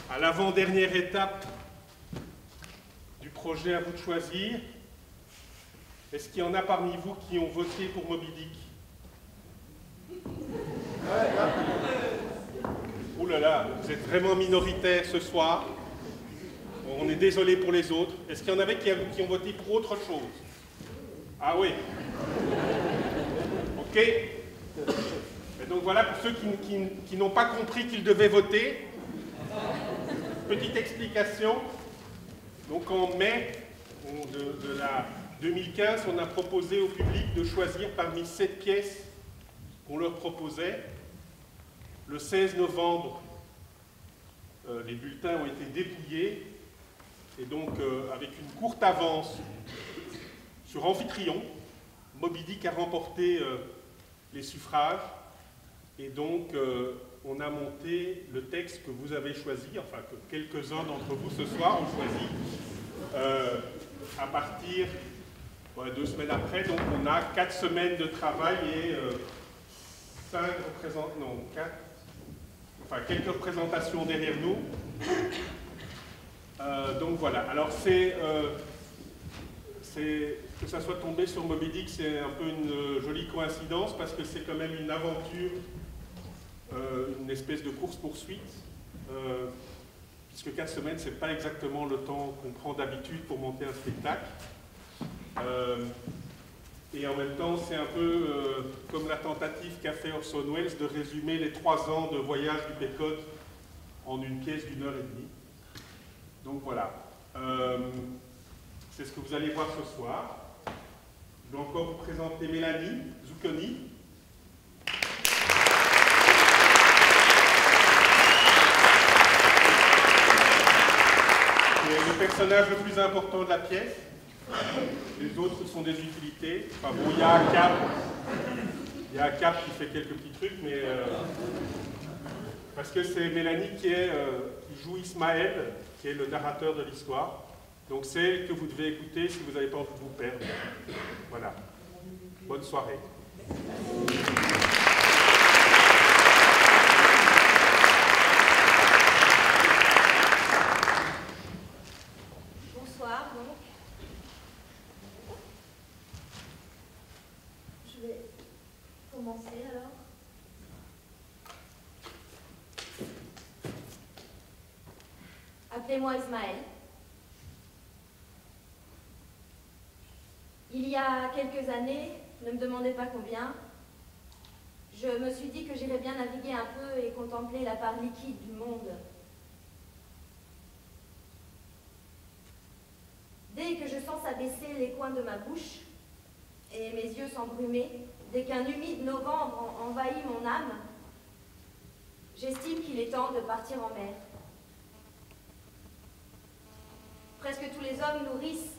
à l'avant-dernière étape du projet À vous de choisir. Est-ce qu'il y en a parmi vous qui ont voté pour Moby Dick? Ouh là là, vous êtes vraiment minoritaire ce soir. On est désolé pour les autres. Est-ce qu'il y en avait qui ont voté pour autre chose? Ah oui. Ok. Et donc voilà, pour ceux qui n'ont pas compris qu'ils devaient voter, petite explication. Donc en mai de la 2015, on a proposé au public de choisir parmi 7 pièces qu'on leur proposait. Le 16 novembre, les bulletins ont été dépouillés. Et donc, avec une courte avance sur Amphitryon, Moby Dick a remporté les suffrages. Et donc, on a monté le texte que vous avez choisi, enfin que quelques-uns d'entre vous ce soir ont choisi, à partir de 2 semaines après. Donc, on a 4 semaines de travail et 5 représentants, non, 4, enfin quelques représentations derrière nous. Donc voilà, alors que ça soit tombé sur Moby Dick, c'est un peu une jolie coïncidence parce que c'est quand même une aventure, une espèce de course-poursuite, puisque 4 semaines, c'est pas exactement le temps qu'on prend d'habitude pour monter un spectacle. Et en même temps, c'est un peu comme la tentative qu'a fait Orson Welles de résumer les 3 ans de voyage du Pécode en une pièce d'1 heure et demie. Donc voilà, c'est ce que vous allez voir ce soir. Je vais encore vous présenter Mélanie Zucconi. C'est le personnage le plus important de la pièce. Les autres sont des utilités. Enfin bon, il y a un cap qui fait quelques petits trucs, mais parce que c'est Mélanie qui joue Ismaël, qui est le narrateur de l'histoire. Donc c'est elle que vous devez écouter si vous n'avez pas envie de vous perdre. Voilà. Bonne soirée. Bonsoir, donc. Je vais commencer alors. Appelez-moi Ismaël. Il y a quelques années, ne me demandez pas combien, je me suis dit que j'irais bien naviguer un peu et contempler la part liquide du monde. Dès que je sens s'abaisser les coins de ma bouche et mes yeux s'embrumer, dès qu'un humide novembre envahit mon âme, j'estime qu'il est temps de partir en mer. Presque tous les hommes nourrissent,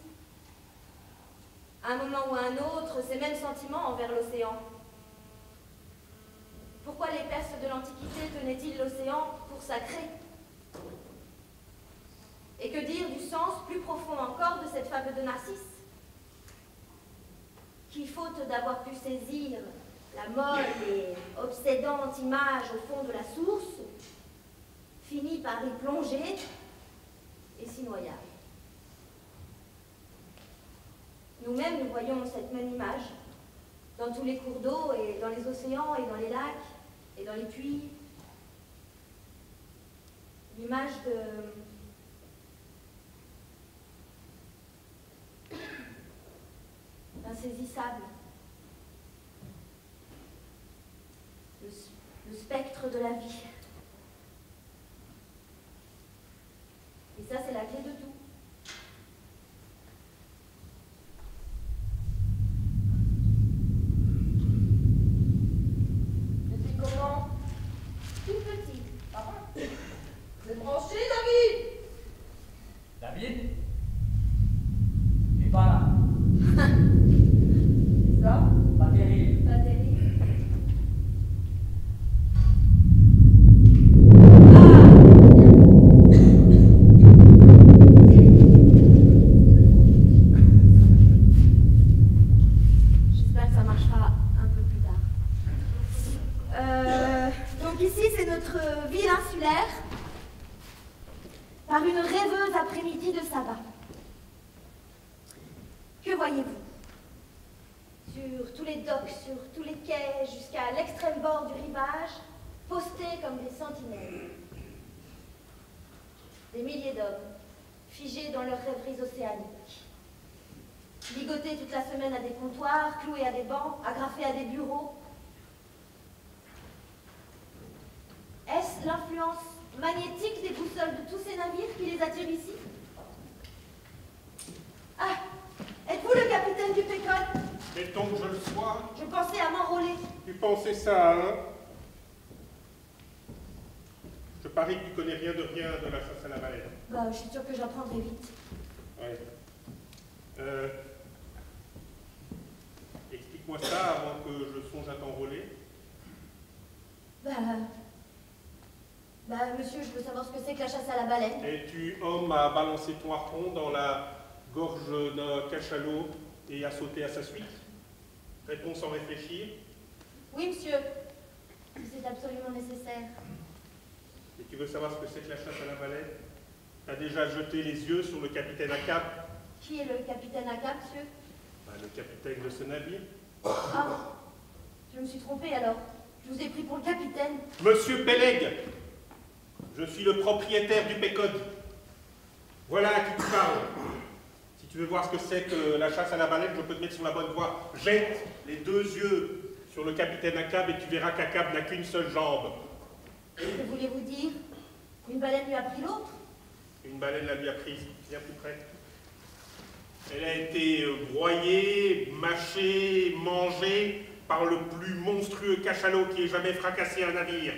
à un moment ou à un autre, ces mêmes sentiments envers l'océan. Pourquoi les Perses de l'Antiquité tenaient-ils l'océan pour sacré? Et que dire du sens plus profond encore de cette fable de Narcisse, qui, faute d'avoir pu saisir la molle et obsédante image au fond de la source, finit par y plonger et s'y noya. Nous-mêmes, nous voyons cette même image dans tous les cours d'eau et dans les océans et dans les lacs et dans les puits. L'image d'insaisissable. Le spectre de la vie. Et ça, c'est la clé de tout. Comment? Tout petit. C'est branché, David? David? Il est pas là. Ça? Pas terrible. Pas terrible. Ah! par une rêveuse après-midi de sabbat. Que voyez-vous? Sur tous les docks, sur tous les quais, jusqu'à l'extrême bord du rivage, postés comme des sentinelles. Des milliers d'hommes, figés dans leurs rêveries océaniques. Ligotés toute la semaine à des comptoirs, cloués à des bancs, agrafés à des bureaux. Est-ce l'influence magnétique des boussoles de tous ces navires qui les attirent ici? Ah, êtes-vous le capitaine du Pécode? Mettons que je le sois. Je pensais à m'enrôler. Tu pensais ça, hein? Je parie que tu connais rien de la chasse à la baleine. Bah, je suis sûre que j'apprendrai vite. Ouais. Explique-moi ça avant que je songe à t'enrôler. Monsieur, je veux savoir ce que c'est que la chasse à la baleine. Es-tu homme à balancer ton harpon dans la gorge d'un cachalot et à sauter à sa suite? Réponds sans réfléchir. Oui, monsieur. C'est absolument nécessaire. Et tu veux savoir ce que c'est que la chasse à la baleine? T'as déjà jeté les yeux sur le capitaine à cap? Qui est le capitaine à cap, monsieur? Le capitaine de ce navire. Ah, je me suis trompée alors. Je vous ai pris pour le capitaine. Monsieur Peleg, je suis le propriétaire du Pécode. Voilà à qui tu parles. Si tu veux voir ce que c'est que la chasse à la baleine, je peux te mettre sur la bonne voie. Jette les deux yeux sur le capitaine Acab et tu verras qu'Acab n'a qu'une seule jambe. Que voulez-vous dire? Une baleine lui a pris l'autre? Une baleine la lui a prise. Viens plus près. Elle a été broyée, mâchée, mangée par le plus monstrueux cachalot qui ait jamais fracassé un navire.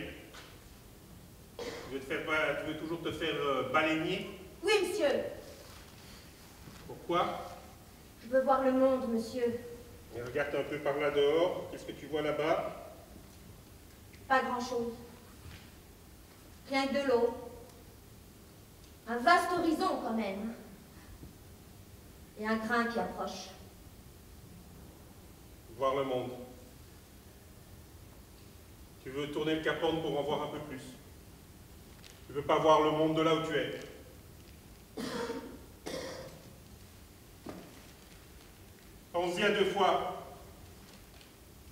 Tu veux toujours te faire baleinier? Oui, monsieur. Pourquoi? Je veux voir le monde, monsieur. Et regarde un peu par là dehors. Qu'est-ce que tu vois là-bas? Pas grand-chose. Rien que de l'eau. Un vaste horizon, quand même. Et un train qui approche. Voir le monde. Tu veux tourner le capot pour en voir un peu plus. Tu veux pas voir le monde de là où tu es. Pense-y à 2 fois.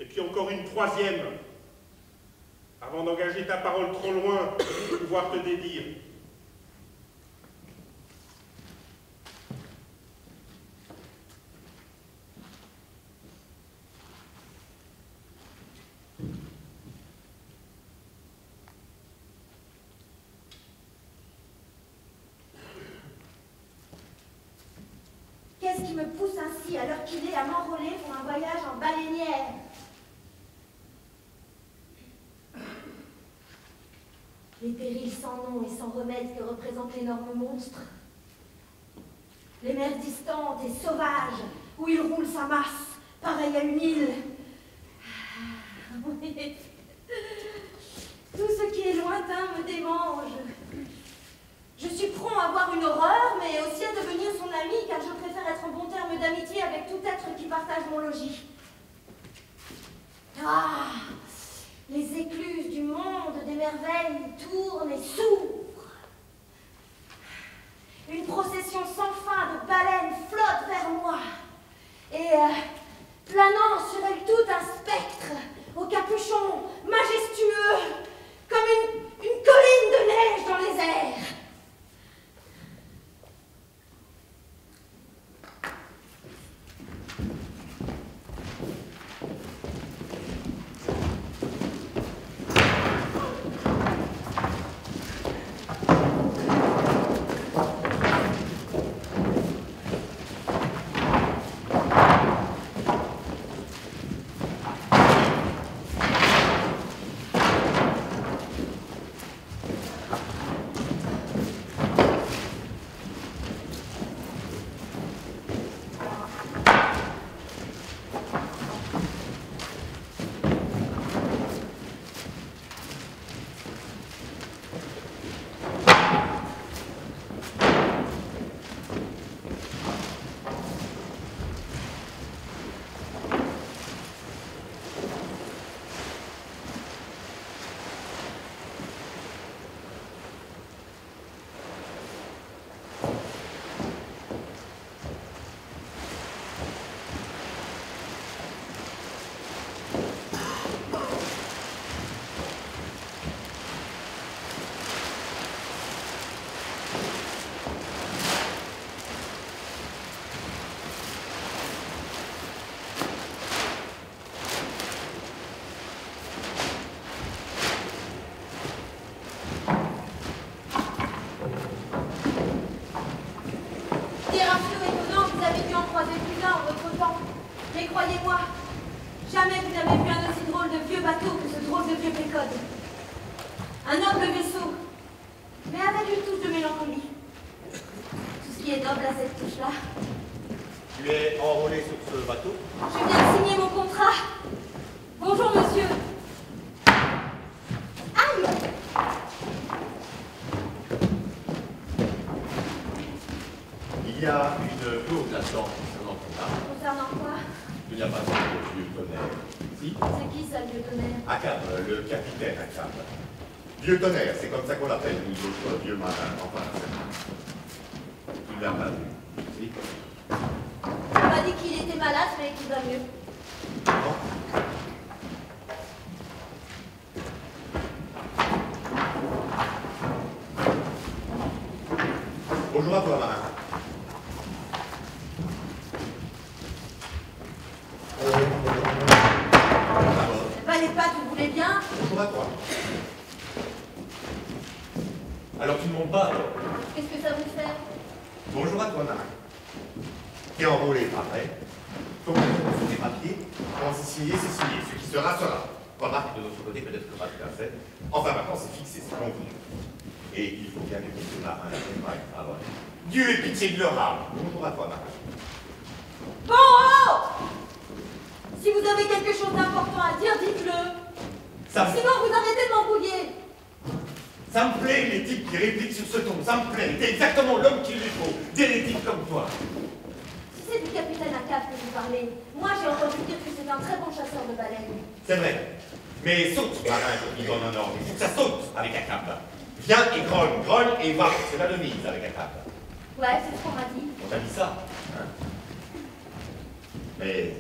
Et puis encore une 3e. Avant d'engager ta parole trop loin pour pouvoir te dédire. Qu'est-ce qui me pousse ainsi, à l'heure qu'il est, à m'enrôler pour un voyage en baleinière? Les périls sans nom et sans remède que représente l'énorme monstre. Les mers distantes et sauvages, où il roule sa masse, pareil à une île. Oui. Tout ce qui est lointain me démange. Je suis prompt à avoir une horreur, mais aussi à devenir son ami, car je préfère être en bon terme d'amitié avec tout être qui partage mon logis. Ah, les écluses du monde des merveilles tournent et s'ouvrent. Une procession sans fin de baleines flotte vers moi. Et planant sur elle tout un spectre, au capuchon majestueux, comme une colline de neige dans qui est noble à cette touche-là. Tu es enrôlé sur ce bateau? Je viens de signer mon contrat. Bonjour, monsieur. Aïe! Il y a une clause là-dedans concernant ton âme. Concernant quoi? Il n'y a pas de vieux tonnerre. Si? C'est qui ça, le vieux tonnerre? Akab, le capitaine Akab. Vieux tonnerre, c'est comme ça qu'on l'appelle, nous autres vieux marins. Enfin, tu l'as pas vu. Si? On m'a dit qu'il était malade, mais qu'il va mieux. Non? Bonjour à toi, marin. Bah, les pattes, vous voulez bien? Bonjour à toi. Alors tu ne montes pas, alors? Qu'est-ce que ça vous fait? Bonjour à toi, marin. T'es enrôlé, pas vrai? Ton nom sur tes papiers, quand c'est signé, c'est signé. Ce qui sera, sera. Remarque de notre côté, peut-être que pas tout à fait. Enfin, maintenant, c'est fixé, c'est convenu. Et il faut bien que ce marin n'atteigne pas une parole. Dieu ait pitié de leur âme. Bonjour à toi, marin. Bon, oh! Si vous avez quelque chose d'important à dire, dites-le. Sinon, vous arrêtez de m'embrouiller. Ça me plaît, les types qui répliquent sur ce ton. Ça me plaît. T'es exactement l'homme qu'il lui faut. Des types comme toi. Si c'est du capitaine Akab que vous parlez, moi j'ai entendu dire que c'est un très bon chasseur de baleines. C'est vrai. Mais saute, marin, comme il donne un ordre. Il faut que ça saute avec Akab. Viens et grogne et va. C'est la devise avec Akab. Ouais, c'est ce qu'on m'a dit. On t'a dit ça, hein? Mais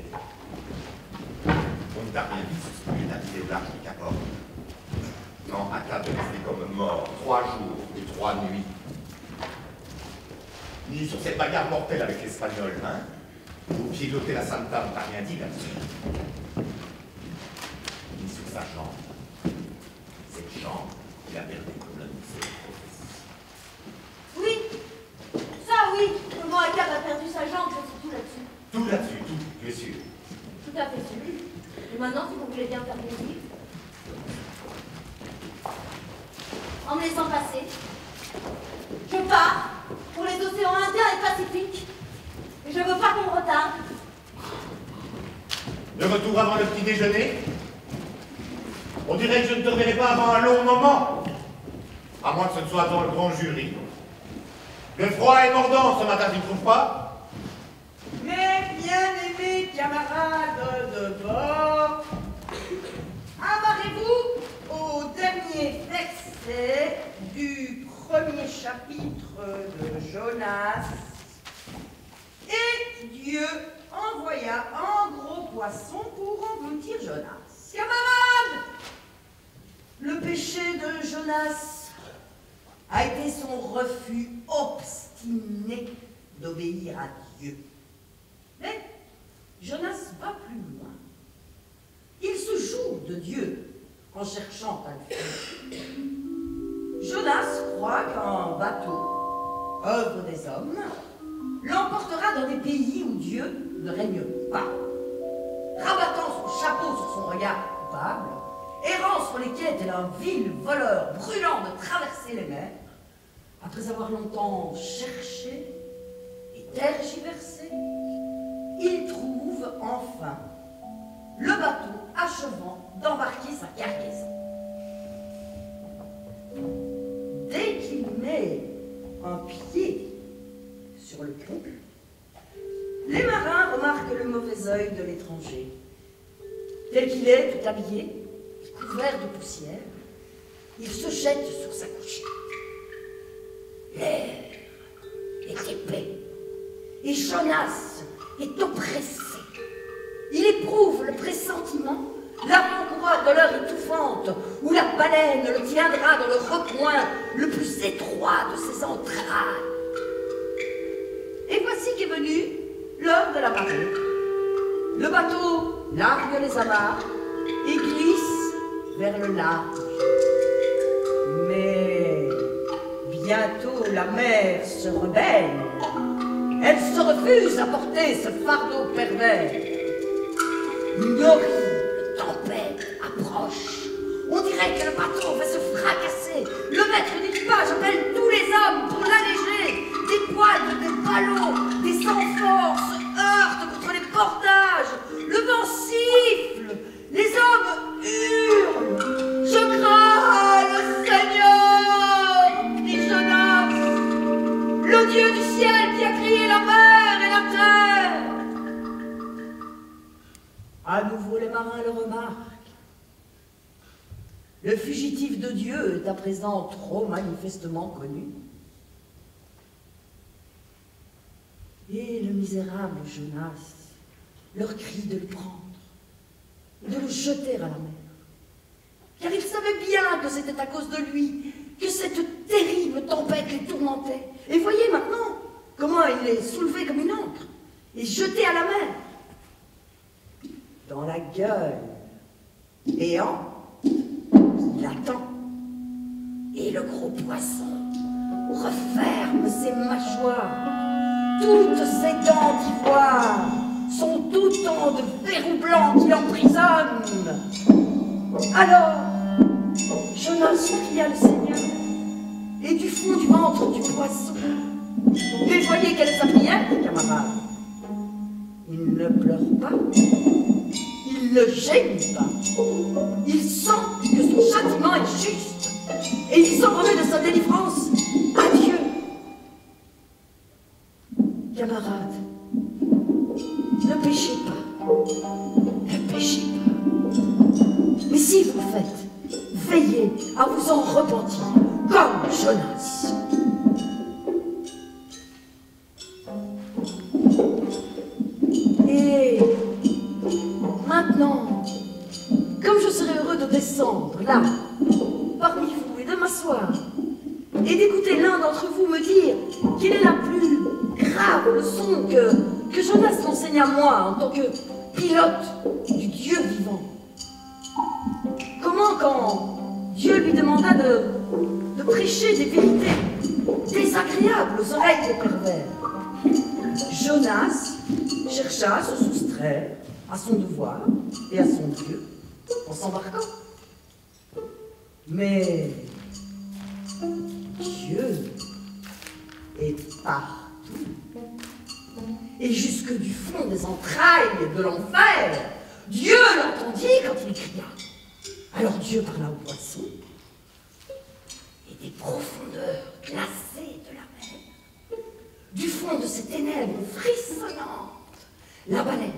on ne t'a rien dit sur ce que t'a dit de l'Arche Capor. Non, Akab est resté comme mort 3 jours et 3 nuits. Ni sur cette bagarre mortelle avec l'Espagnol, hein? Au pied de l'hôtel à Santa, on t'a rien dit là-dessus. Ni sur sa jambe. Cette jambe, il a perdu comme l'annonçait le prophétie. Oui, ça oui, comment Akab a perdu sa jambe, je suis tout là-dessus. Tout là-dessus, tout, tu es sûr. Tout à fait sûr. Et maintenant, si vous voulez bien faire plaisir, en me laissant passer, je pars pour les océans Indien et Pacifique. Et je veux pas qu'on me retarde. De retour avant le petit déjeuner? On dirait que je ne te reverrai pas avant un long moment. À moins que ce ne soit dans le grand jury. Le froid est mordant ce matin, tu ne trouves pas? Mes bien-aimés camarades de bord, amarrez-vous au dernier verset du premier chapitre de Jonas. Et Dieu envoya un gros poisson pour engloutir Jonas. Camarades, le péché de Jonas a été son refus obstiné d'obéir à Dieu. Mais Jonas va plus loin. Il se joue de Dieu en cherchant à le fuir. Jonas croit qu'un bateau, œuvre des hommes, l'emportera dans des pays où Dieu ne règne pas. Rabattant son chapeau sur son regard coupable, errant sur les quais tel un vil voleur brûlant de traverser les mers, après avoir longtemps cherché et tergiversé, il trouve enfin le bateau achevant d'embarquer sa cargaison. Dès qu'il met un pied sur le pont, les marins remarquent le mauvais œil de l'étranger. Tel qu'il est, tout habillé, couvert de poussière, il se jette sur sa couchette. L'air est épais et Jonas est oppressé. Il éprouve le pressentiment, l'avant-courroie de l'heure étouffante, où la baleine le tiendra dans le recoin le plus étroit de ses entrailles. Et voici qu'est venue l'heure de la marée. Le bateau largue les amarres et glisse vers le large. Mais bientôt la mer se rebelle. Elle se refuse à porter ce fardeau pervers. Une horrible tempête approche. On dirait que le bateau va se fracasser. Le maître d'équipage appelle tous les hommes pour l'alléger. Des poils de le Dieu du ciel qui a créé la mer et la terre. À nouveau, les marins le remarquent. Le fugitif de Dieu est à présent trop manifestement connu. Et le misérable Jonas leur crie de le prendre, de le jeter à la mer. Car il savait bien que c'était à cause de lui que cette terrible tempête les tourmentait. Et voyez maintenant comment il est soulevé comme une ancre et jeté à la mer. Dans la gueule béante, il attend. Et le gros poisson referme ses mâchoires. Toutes ses dents d'ivoire sont autant de verrous blancs qui l'emprisonnent. Alors, Jonas pria le Seigneur, et du fond du ventre du poisson, mais voyez quelle est sa prière, camarades. Il ne pleure pas, il ne gémit pas, il sent que son châtiment est juste, et il s'en remet de sa délivrance à Dieu. Camarades, ne péchez pas, ne péchez pas. Mais si vous le faites, veillez à vous en repentir, comme Jonas. Et maintenant, comme je serai heureux de descendre là, parmi vous, et de m'asseoir, et d'écouter l'un d'entre vous me dire quelle est la plus grave leçon que Jonas m'enseigne à moi en tant que pilote du Dieu vivant. Comment, quand Dieu lui demanda de prêcher des vérités désagréables aux oreilles des pervers, Jonas chercha à se soustraire à son devoir et à son Dieu en s'embarquant. Mais Dieu est partout. Et jusque du fond des entrailles de l'enfer, Dieu l'entendit quand il cria. Alors Dieu parla au poisson, et des profondeurs glacées de la mer, du fond de ces ténèbres frissonnantes, la baleine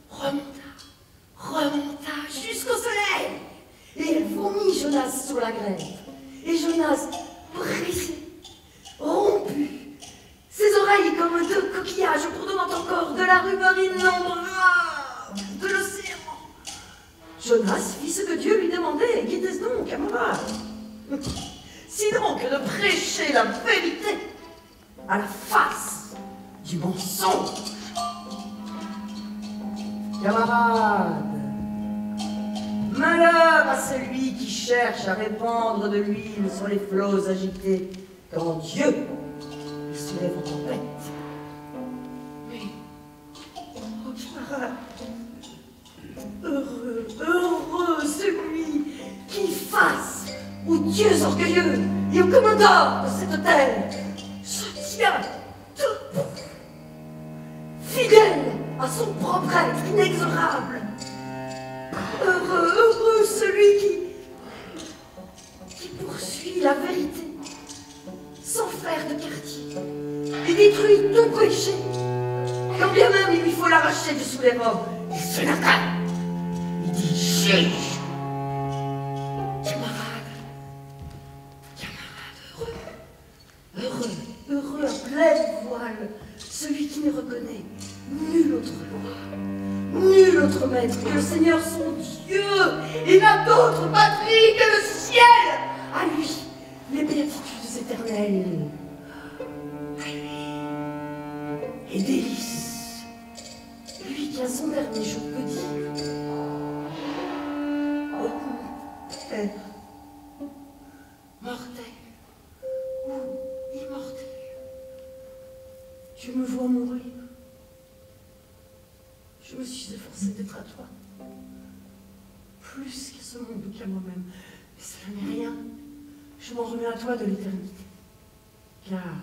remonta jusqu'au soleil, et elle vomit Jonas sur la grève. Et Jonas, brisé, rompu, ses oreilles comme deux coquillages bourdonnant encore de la rumeur innombrable de l'océan. Jonas fit ce que Dieu lui demandait, et qu'était-ce donc, camarade? Sinon que de prêcher la vérité à la face du mensonge. Camarade, malheur à celui qui cherche à répandre de l'huile sur les flots agités, quand Dieu lui soulève en tempête. Mais, oh camarade, heureux celui qui face aux dieux orgueilleux et aux commandeurs de cette terre se tient debout, fidèle à son propre être inexorable. Heureux celui qui poursuit la vérité sans faire de quartier et détruit tout péché, quand bien même il lui faut l'arracher de sous les robes. Il se l'attaque. Il dit juge. Camarade, heureux à pleine voile, celui qui ne reconnaît nulle autre loi, nul autre maître que le Seigneur son Dieu, et n'a d'autre patrie que le ciel. À lui, les béatitudes éternelles. À lui, les délices. Lui qui a son dernier jour peut dire: oh mon Père, mortel ou immortel, tu me vois mourir. Je me suis efforcée d'être à toi, plus qu'à ce monde ou qu'à moi-même. Mais cela n'est rien. Je m'en remets à toi de l'éternité. Car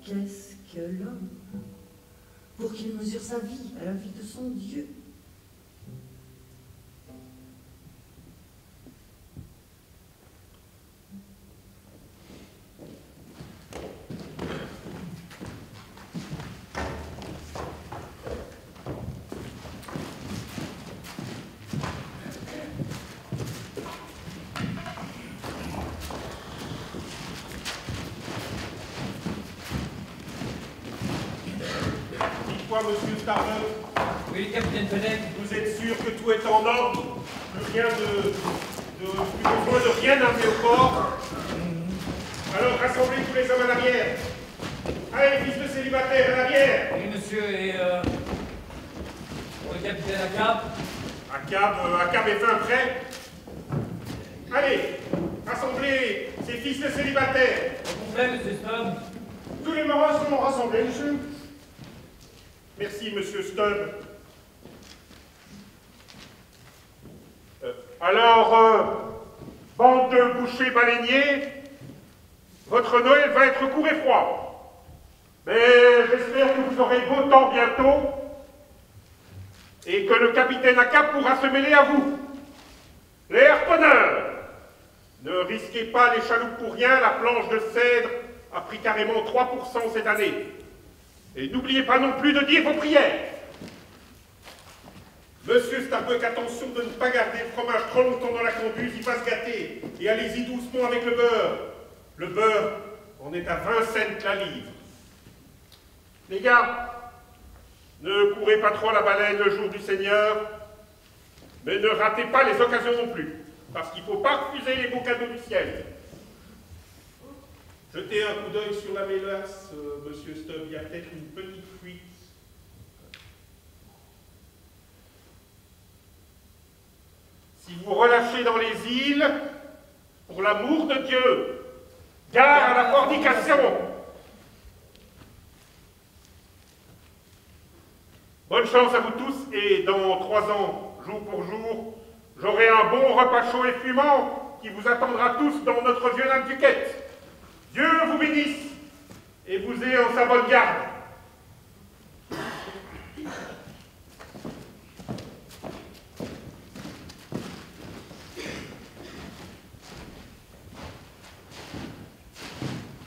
qu'est-ce que l'homme pour qu'il mesure sa vie à la vie de son Dieu? Dites-moi, monsieur Starbuck, Oui, capitaine Fennec. vous êtes sûr que tout est en ordre? Plus besoin de rien amener au port? Alors rassemblez tous les hommes à l'arrière. Allez, fils de célibataire, à l'arrière. Oui, monsieur, et pour le capitaine Acab. Acab est fin prêt. Allez, rassemblez ces fils de célibataires. Au complet, monsieur Stubb. Tous les marins sont rassemblés, monsieur. Merci, monsieur Stubb. Alors, bande de bouchers baleiniers, votre Noël va être court et froid. Mais j'espère que vous aurez beau temps bientôt et que le capitaine Acab pourra se mêler à vous. Les harponneurs, ne risquez pas les chaloupes pour rien, la planche de cèdre a pris carrément 3% cette année. Et n'oubliez pas non plus de dire vos prières. Monsieur Starbuck, attention de ne pas garder le fromage trop longtemps dans la cambuse, il va se gâter. Et allez-y doucement avec le beurre. Le beurre, on est à 20 cents la livre. Les gars, ne courez pas trop à la baleine le jour du Seigneur, mais ne ratez pas les occasions non plus, parce qu'il ne faut pas refuser les beaux cadeaux du ciel. Jetez un coup d'œil sur la mélasse, monsieur Stubb, il y a peut-être une petite fuite. Si vous relâchez dans les îles, pour l'amour de Dieu, gare à la fornication. Bonne chance à vous tous, et dans 3 ans, jour pour jour, j'aurai un bon repas chaud et fumant qui vous attendra tous dans notre vieux Nantucket. Dieu vous bénisse et vous ait en sa bonne garde.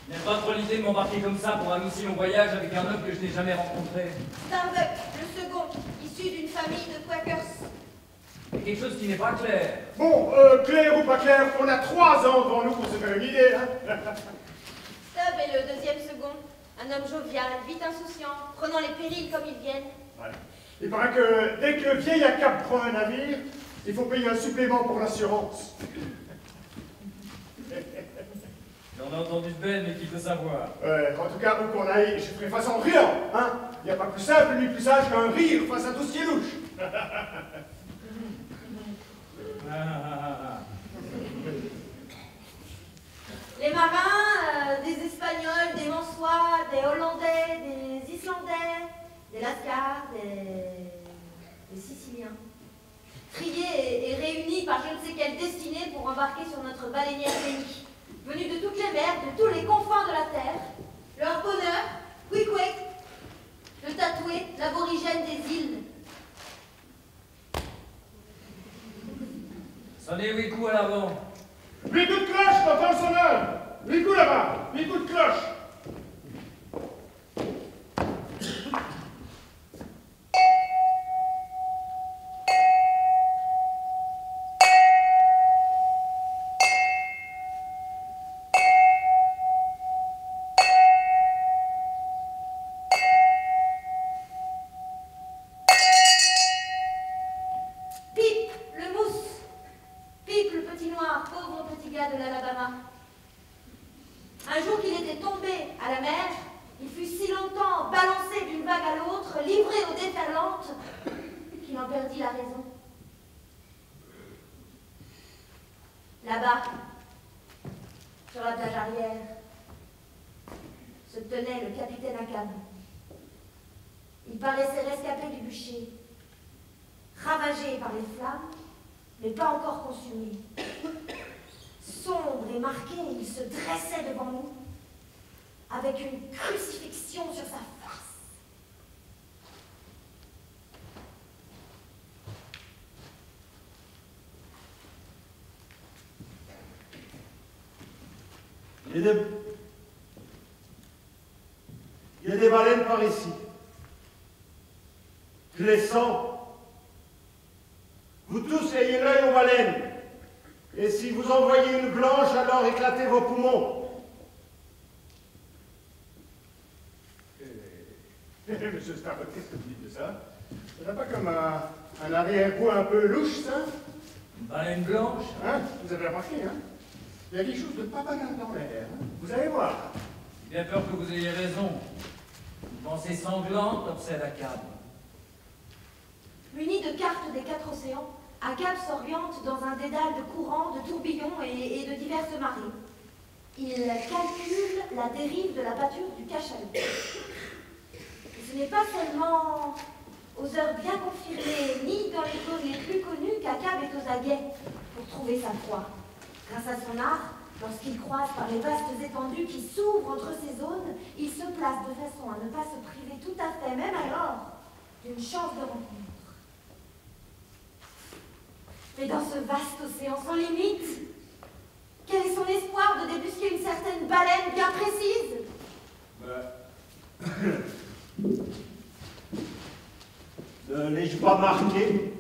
N'aime pas trop l'idée de m'embarquer comme ça pour un aussi long voyage avec un homme que je n'ai jamais rencontré. Starbuck, le second, issu d'une famille de Quakers. Il y a quelque chose qui n'est pas clair. Bon, clair ou pas clair, on a 3 ans devant nous pour se faire une idée, hein. Stubb est le deuxième second, un homme jovial, vite insouciant, prenant les périls comme ils viennent. Voilà. Il paraît que dès que le vieil Acab prend un navire, il faut payer un supplément pour l'assurance. J'en ai entendu de belle, mais qui peut savoir. Ouais, en tout cas, où qu'on aille, je ferai face en riant, hein. Il n'y a pas plus simple ni plus sage qu'un rire face à tout ce qui est louche. Les marins, des Espagnols, des Mansois, des Hollandais, des Islandais, des Lascars, des Siciliens. Triés et réunis par je ne sais quelle destinée pour embarquer sur notre baleinière pays. Venus de toutes les mers, de tous les confins de la terre. Le harponneur, Queequeg, le tatoué, l'aborigène des îles. Sonnez 8 coups à l'avant. 8 coups de cloche, t'entends le sonneur. 8 coups là-bas, 8 coups de cloche. Un jour qu'il était tombé à la mer, il fut si longtemps balancé d'une vague à l'autre, livré aux déferlantes, qu'il en perdit la raison. Là-bas, sur la plage arrière, se tenait le capitaine Acab. Il paraissait rescapé du bûcher, ravagé par les flammes, mais pas encore consumé. Sombre et marqué, il se dressait devant nous, avec une crucifixion sur sa face. Il y a des baleines par ici. Je les sens. Vous tous ayez l'œil aux baleines. Et si vous en voyez une blanche, alors éclatez vos poumons. monsieur Starbuck, qu'est-ce que vous dites de ça? Ça n'a pas comme un arrière-goût un peu louche, ça? Une baleine blanche? Hein? Vous avez remarqué, hein? Il y a quelque chose de pas banal dans l'air. Hein? Vous allez voir. J'ai bien peur que vous ayez raison. Une pensée sanglante obsède Achab. Muni de cartes des 4 océans, Achab s'oriente dans un dédale de courants, de tourbillons et de diverses marées. Il calcule la dérive de la pâture du cachalot. Et ce n'est pas seulement aux heures bien confirmées, ni dans les causes les plus connues, qu'Achab est aux aguets pour trouver sa proie. Grâce à son art, lorsqu'il croise par les vastes étendues qui s'ouvrent entre ces zones, il se place de façon à ne pas se priver tout à fait, même alors, d'une chance de rencontre. Mais dans ce vaste océan sans limite, quel est son espoir de débusquer une certaine baleine bien précise? Ne l'ai-je pas marqué?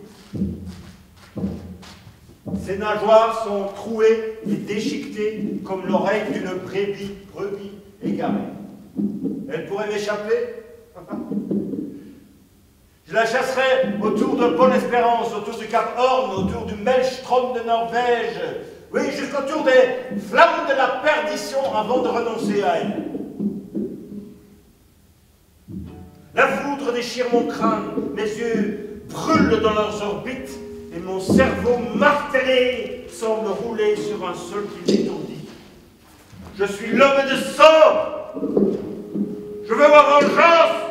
Ses nageoires sont trouées et déchiquetées comme l'oreille d'une brebis égarée. Elle pourrait m'échapper? Je la chasserai autour de Bonne-Espérance, autour du Cap Horn, autour du Maelstrom de Norvège, oui, jusqu'autour des flammes de la perdition avant de renoncer à elle. La foudre déchire mon crâne, mes yeux brûlent dans leurs orbites, et mon cerveau martelé semble rouler sur un sol qui m'étourdit. Je suis l'homme de sang! Je veux ma vengeance!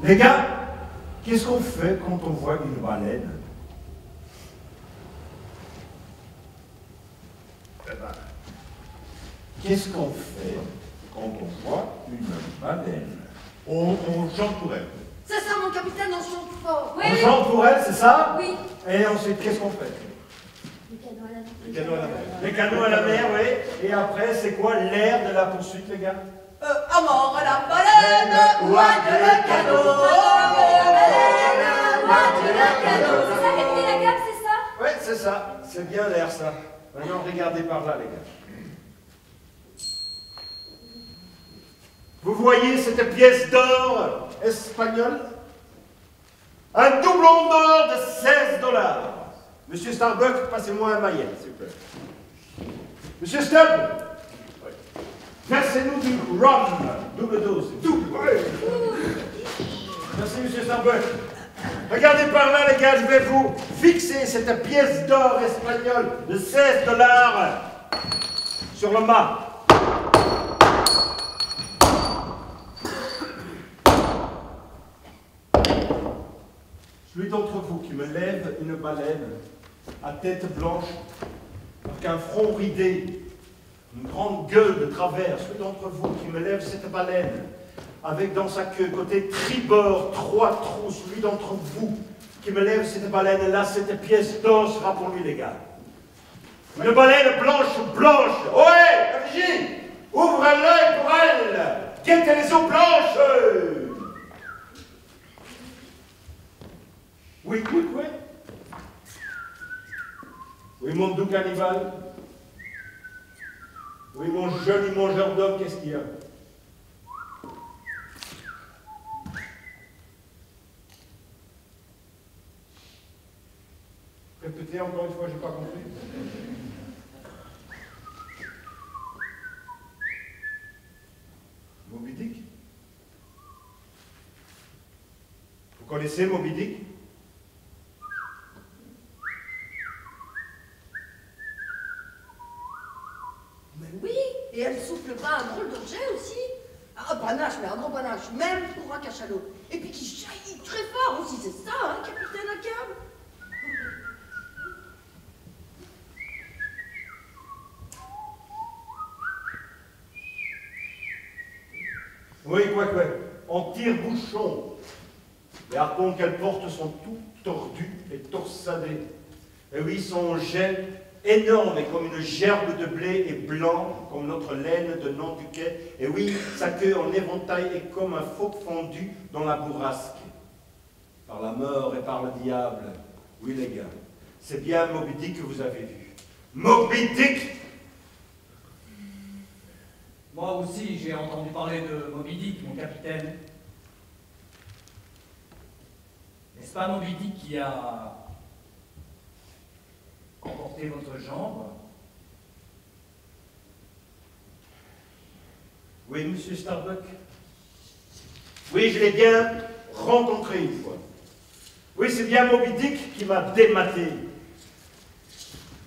Les gars, qu'est-ce qu'on fait quand on voit une baleine? Qu'est-ce qu'on fait quand on voit une baleine? On chante pour elle. C'est ça, mon capitaine, on chante fort. Oui, On chante pour elle, c'est ça? Oui. Et ensuite, qu'est-ce qu'on fait? Les canaux à la mer. Les canaux à la mer. Les canaux à la mer, oui. Et après, c'est quoi l'air de la poursuite, les gars? À mort la baleine, ou adieu le canot. C'est ça qu'a dit la gamme, c'est ça? Oui, c'est ça. C'est bien l'air, ça. Maintenant, regardez par là, les gars. Vous voyez cette pièce d'or espagnole? Un doublon d'or de 16 $. Monsieur Starbuck, passez-moi un maillet, s'il vous plaît. Monsieur Stubb, Versez-nous du rhum, double dose, double. Ouais. Merci, monsieur Starbuck. Regardez par là, les gars, je vais vous fixer cette pièce d'or espagnole de 16 $ sur le mât. Celui d'entre vous qui me lève une baleine à tête blanche, avec un front ridé, une grande gueule de travers, celui d'entre vous qui me lève cette baleine, avec dans sa queue, côté tribord, 3 trous, celui d'entre vous qui me lève cette baleine-là, cette pièce d'or sera pour lui, les gars. Une baleine blanche, blanche. Ouais, la vigie, ouvre l'œil pour elle. Guettez les eaux blanches. Oui, oui, oui. Oui, mon doux cannibale. Oui, mon joli mangeur d'hommes, qu'est-ce qu'il y a? Répétez encore une fois, j'ai pas compris. Moby Dick? Vous connaissez Moby Dick? Mais oui, et elle souffle pas un drôle d'objet aussi? Un panache, mais un gros panache, même pour un cachalot. Et puis qui jaillit très fort aussi, c'est ça, hein, capitaine Ahab? Oui, quoi, en tire-bouchon. Les harpons qu'elle porte sont tout tordus et torsadés. Et oui, son gel énorme et comme une gerbe de blé et blanc, comme notre laine de Nantuquet. Et oui, sa queue en éventail est comme un phoque fondu dans la bourrasque. Par la mort et par le diable. Oui, les gars, c'est bien Moby Dick que vous avez vu. Moby Dick! Moi aussi, j'ai entendu parler de Moby Dick, mon capitaine. N'est-ce pas Moby Dick qui a emporté votre jambe? Oui, monsieur Starbuck. Oui, je l'ai bien rencontré une fois. Oui, c'est bien Moby Dick qui m'a dématé,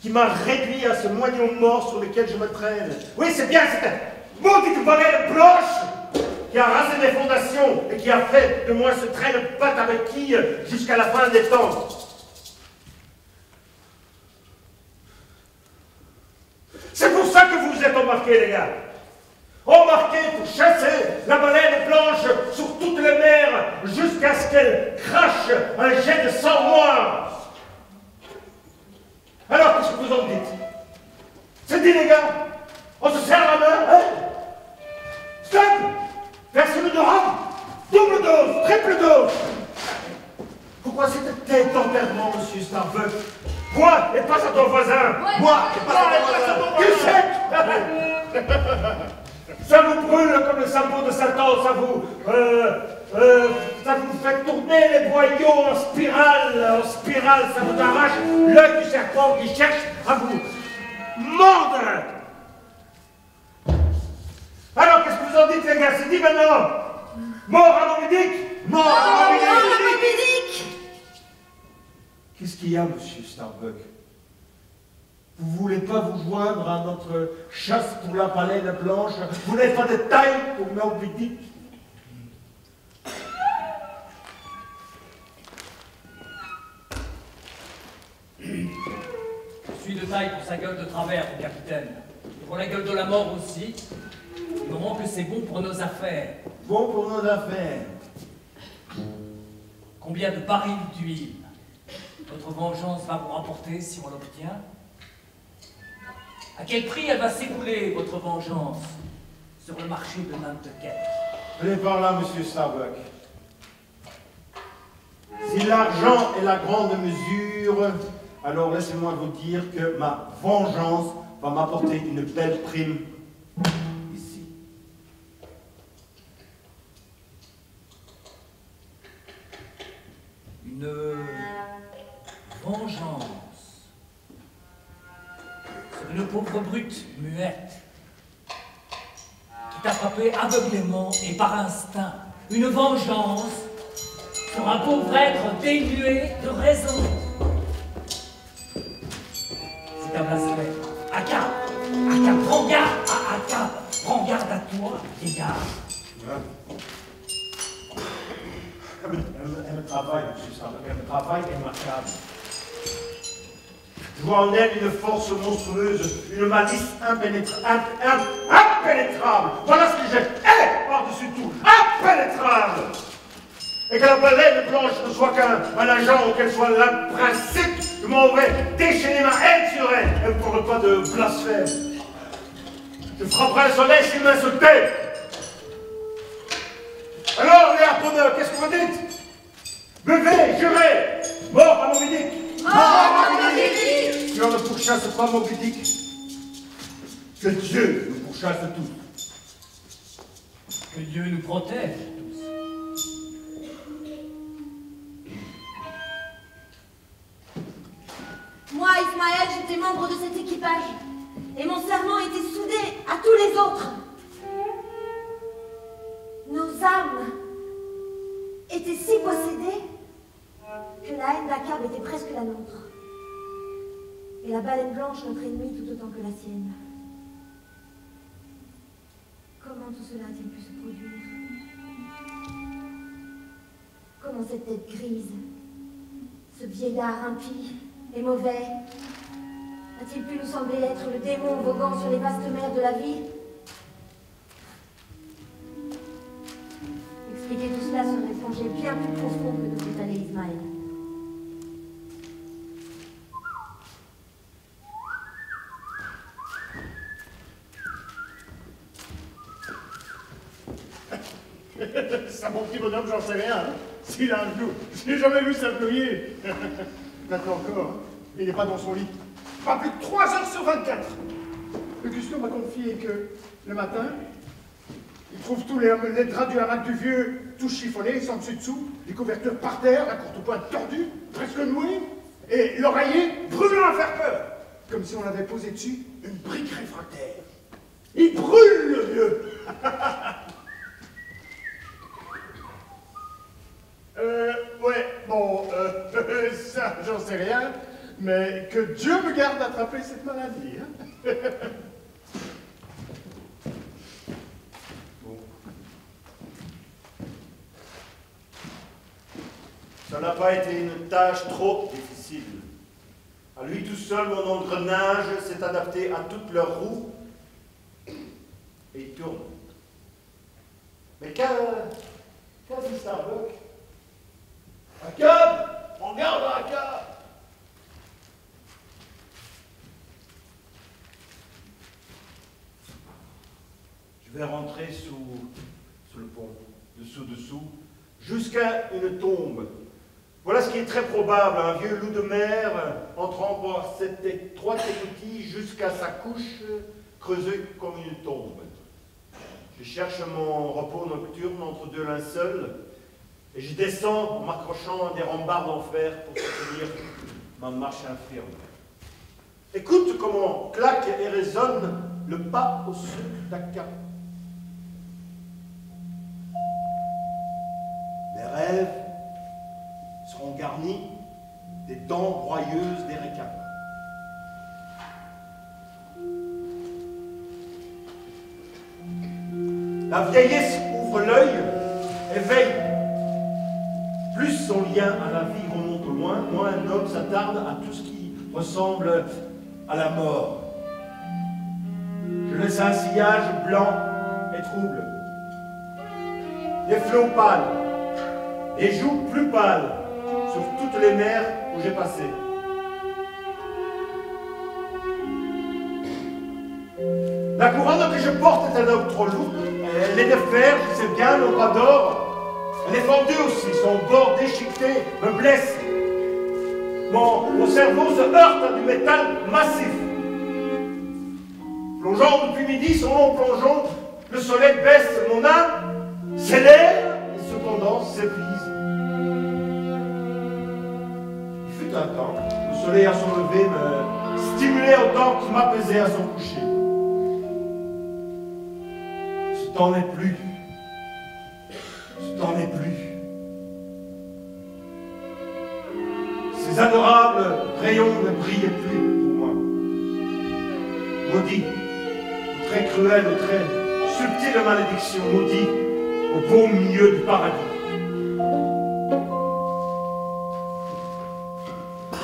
qui m'a réduit à ce moignon mort sur lequel je me traîne. Oui, c'est bien cette maudite baleine blanche qui a rasé mes fondations et qui a fait de moi ce train de patte avec quille jusqu'à la fin des temps. C'est pour ça que vous vous êtes embarqués, les gars. Embarqués pour chasser la baleine blanche sur toutes les mers jusqu'à ce qu'elle crache un jet de sang noir. Alors, qu'est-ce que vous en dites? C'est dit, les gars. On se serre la main, hein? Stop! Verse-le de rhum! Double dose, triple dose! Pourquoi cette tête d'enterrement, monsieur Starbuck? Moi, et pas à ton voisin! Ouais. Moi, et pas à ton voisin! Du sec! Ça vous brûle comme le sabot de Satan, ça vous fait tourner les boyaux en spirale, ça vous arrache l'œil du serpent qui cherche à vous mordre! Alors, qu'est-ce que vous en dites, les gars? C'est dit maintenant! Mort à Moby Dick! Mort à Moby Dick! Qu'est-ce qu'il y a, monsieur Starbuck? Vous voulez pas vous joindre à notre chasse pour la baleine blanche? Vous n'avez pas de taille pour Moby Dick? Je suis de taille pour sa gueule de travers, mon capitaine. Et pour la gueule de la mort aussi. Du moment que c'est bon pour nos affaires. Bon pour nos affaires. Combien de barils d'huile notre vengeance va vous rapporter si on l'obtient? À quel prix elle va s'écouler, votre vengeance, sur le marché de Nantucket? Venez par là, monsieur Starbuck. Si l'argent est la grande mesure, alors laissez-moi vous dire que ma vengeance va m'apporter une belle prime ici. Une vengeance sur une pauvre brute muette. d'attraper aveuglément et par instinct une vengeance sur un pauvre être dénué de raison. C'est un blasphème. Aka, prends garde à Aka, prends garde à toi, vieillard. Elle me travaille, monsieur Starbuck, elle me travaille remarquable. Je vois en elle une force monstrueuse, une malice impénétrable. Voilà ce que j'ai. Elle, par-dessus tout, impénétrable. Et que la baleine blanche ne soit qu'un agent ou qu'elle soit le principe, je m'en vais déchaîner ma haine sur elle. Elle ne parle pas de blasphème. Je frapperai le soleil s'il m'insultait. Alors, les harponneurs, qu'est-ce que vous dites? Buvez, jurez, mort à Moby Dick. Mort à Moby Dick. Si on ne pourchasse pas Moby Dick, que Dieu nous pourchasse tous. Que Dieu nous protège tous. Moi, Ismaël, j'étais membre de cet équipage. Et mon serment était soudé à tous les autres. Nos âmes étaient si possédées que la haine d'Akab était presque la nôtre. Et la baleine blanche notre ennemie tout autant que la sienne. Comment tout cela a-t-il pu se produire? Comment cette tête grise, ce vieillard impie et mauvais, a-t-il pu nous sembler être le démon voguant sur les vastes mers de la vie? Expliquer tout cela serait plonger bien plus profond que de vous aller, Ismaël. Ça, mon petit bonhomme, j'en sais rien. Hein. S'il a un genou, j'ai jamais vu ça fouiller. Maintenant encore, hein. Il n'est pas dans son lit. Pas plus de 3 heures sur 24. Le cuistot m'a confié que le matin, il trouve tous les draps du hamac du vieux, tout chiffonnés, sans dessus-dessous, les couvertures par terre, la courte pointe tordue, presque nouée, et l'oreiller brûlant à faire peur, comme si on avait posé dessus une brique réfractaire. Il brûle, le vieux. Ouais, bon, ça, j'en sais rien, mais que Dieu me garde d'attraper cette maladie, hein. Bon. Ça n'a pas été une tâche trop difficile. À lui tout seul, mon engrenage s'est adapté à toutes leurs roues et il tourne. Mais qu'a dit Starbuck? Akab! On garde à Akab! Je vais rentrer sous le pont, dessous, jusqu'à une tombe. Voilà ce qui est très probable, un vieux loup de mer entrant par cette étroite écoutille jusqu'à sa couche creusée comme une tombe. Je cherche mon repos nocturne entre deux linceuls et je descends en m'accrochant à des rambardes d'enfer pour soutenir ma marche infirme. Écoute comment claque et résonne le pas au sucre d'Aka. Les rêves seront garnis des dents broyeuses des récaps. La vieillesse ouvre l'œil et veille. Plus son lien à la vie remonte au loin, moins un homme s'attarde à tout ce qui ressemble à la mort. Je laisse un sillage blanc et trouble. Des flots pâles, des joues plus pâles sur toutes les mers où j'ai passé. La couronne que je porte est un homme trop lourd. Elle est de fer, je sais bien, non pas d'or. Elle est fendue aussi, son bord déchiqueté me blesse. Mon cerveau se heurte à du métal massif. Plongeant depuis midi, son long plongeon, le soleil baisse, mon âme s'élève et cependant s'épuise. Il fut un temps, le soleil à son lever me stimulait autant qu'il m'apaisait à son coucher. temps n'est plus. Ce temps n'est plus. Ces adorables rayons ne brillaient plus pour moi. Maudit, très cruelle, très subtile malédiction, maudit, au beau milieu du paradis.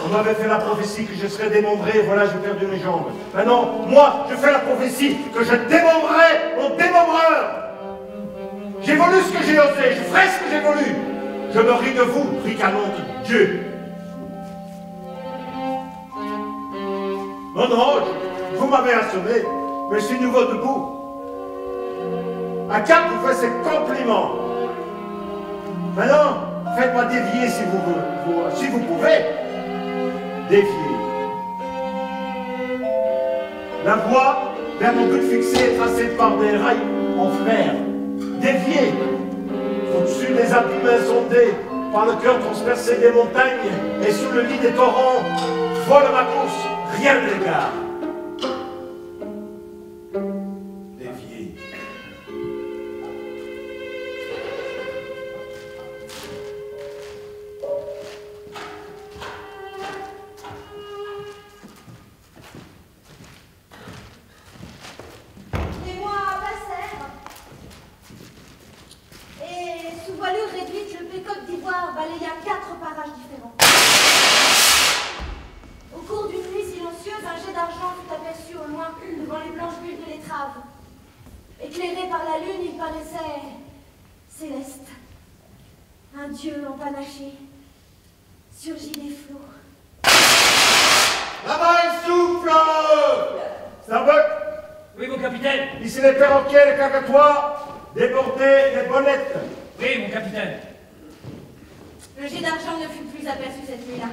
On m'avait fait la prophétie que je serais démembré, et voilà, j'ai perdu mes jambes. Maintenant, moi, je fais la prophétie que je démembrerai mon démembreur. J'ai voulu ce que j'ai osé, je ferai ce que j'ai voulu. Je me ris de vous, ricanante Dieu. Mon ange, vous m'avez assommé, mais je suis nouveau debout. Un cap vous fait ses compliments. Maintenant, faites-moi dévier si vous pouvez. Dévier. La voie vers mon but fixé est tracée par des rails en fer. Dévier. Au-dessus des abîmes insondés, par le cœur transpercé des montagnes et sous le lit des torrents, vole ma course, rien ne l'égare. Dévier. Les mois passèrent, et sous voilure réduite, le Pécoque d'Ivoire balaya 4 parages différents. Au cours d'une nuit silencieuse, un jet d'argent fut aperçu au loin devant les blanches bulles de l'étrave. Éclairé par la lune, il paraissait céleste. Un dieu empanaché, surgit des flots. Là-bas, il souffle! Starbuck! Oui, mon capitaine. Ici les perroquets, les cacatois, débordés, les bonnettes. Oui, mon capitaine. Le jet d'argent ne fut plus aperçu cette nuit-là.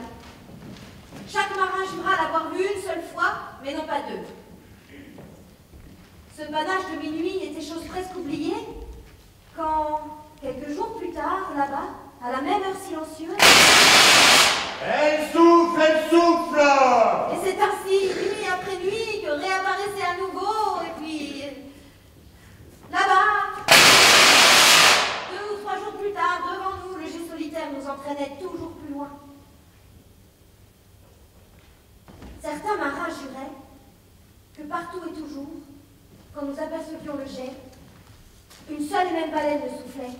Chaque marin jura l'avoir vu une seule fois, mais non pas deux. Ce panache de minuit était chose presque oubliée, quand, quelques jours plus tard, là-bas, à la même heure silencieuse... Elle souffle, elle souffle! Et c'est ainsi, nuit après nuit, que réapparaissait à nouveau, et puis... là-bas... 2 ou 3 jours plus tard, devant nous, le jet solitaire nous entraînait toujours plus loin. Certains marins juraient que partout et toujours, quand nous apercevions le jet, une seule et même baleine le soufflait.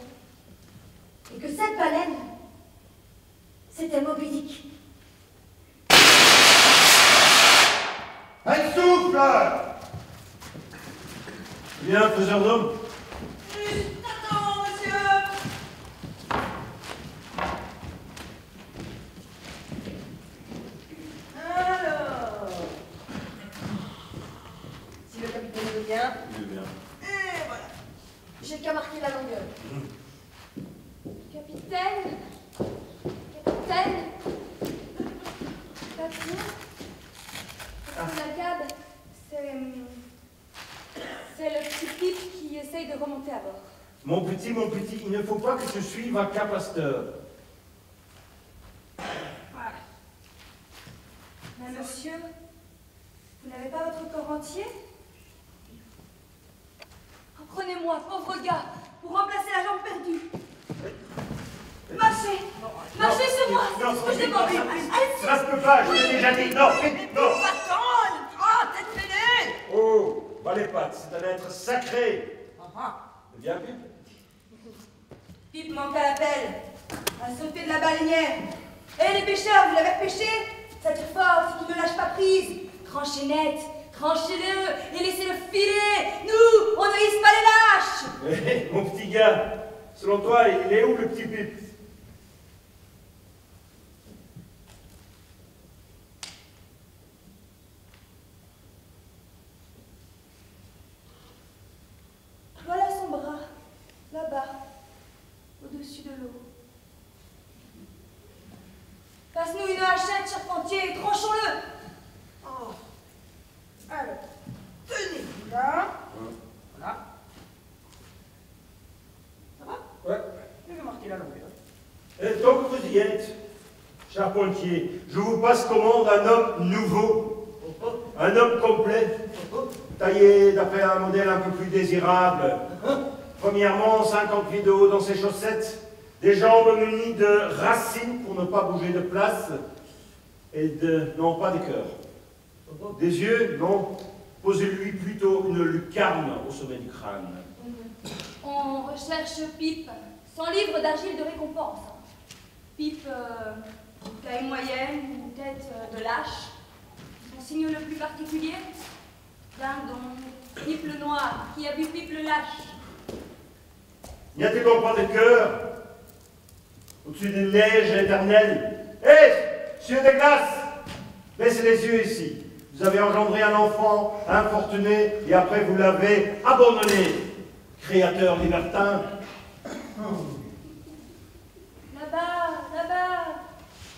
Et que cette baleine, c'était Moby Dick. Elle souffle! Bien, faiseur d'homme. Attends, monsieur. Alors, si le capitaine veut bien. Il est bien. Et voilà. J'ai qu'à marquer la longueur. Capitaine? Capitaine? Papillon? La cab, c'est le petit Pip qui essaye de remonter à bord. Mon petit, il ne faut pas que je suive un Cap Astor. Voilà. Mais monsieur, vous n'avez pas votre corps entier? Reprenez-moi, pauvre gars, pour remplacer la jambe perdue. Marchez! Marchez sur moi! C'est ce que je demande! Allez-y! Ça se peut pas, je l'ai déjà dit. Non, vite, non! Attends, tête fêlée. Oh, bas les pattes, c'est un être sacré. Viens, Pip. Pip manque à l'appel. À sauter de la baleinière. Eh les pêcheurs, vous l'avez repêché? Ça tire fort, c'est qu'il ne lâche pas prise. Tranchez net, tranchez-le et laissez-le filer! Nous, on ne hisse pas les lâches! Eh, mon petit gars, selon toi, il est où le petit Pip? Voilà son bras, là-bas, au-dessus de l'eau. Passe-nous une hachette, charpentier, et tranchons-le! Oh. Alors, tenez-vous là. Voilà. Ça va? Ouais. Je vais marquer la longueur. Et tant que vous y êtes, charpentier, je vous passe commande un homme nouveau, un homme complet, taillé d'après un modèle un peu plus désirable, Premièrement, 50 pieds de haut dans ses chaussettes, des jambes munies de racines pour ne pas bouger de place, et non pas des cœurs. Des yeux, non, posez-lui plutôt une lucarne au sommet du crâne. On recherche Pipe, sans livre d'argile de récompense. Pipe, taille moyenne, ou tête de lâche. Son signe le plus particulier, dindon, Pipe le noir, qui a vu Pipe le lâche. N'y a-t-il donc pas de cœur au-dessus des neiges éternelles? Hé, cieux des glaces, baissez les yeux ici. Vous avez engendré un enfant infortuné et après vous l'avez abandonné. Créateur libertin. Là-bas,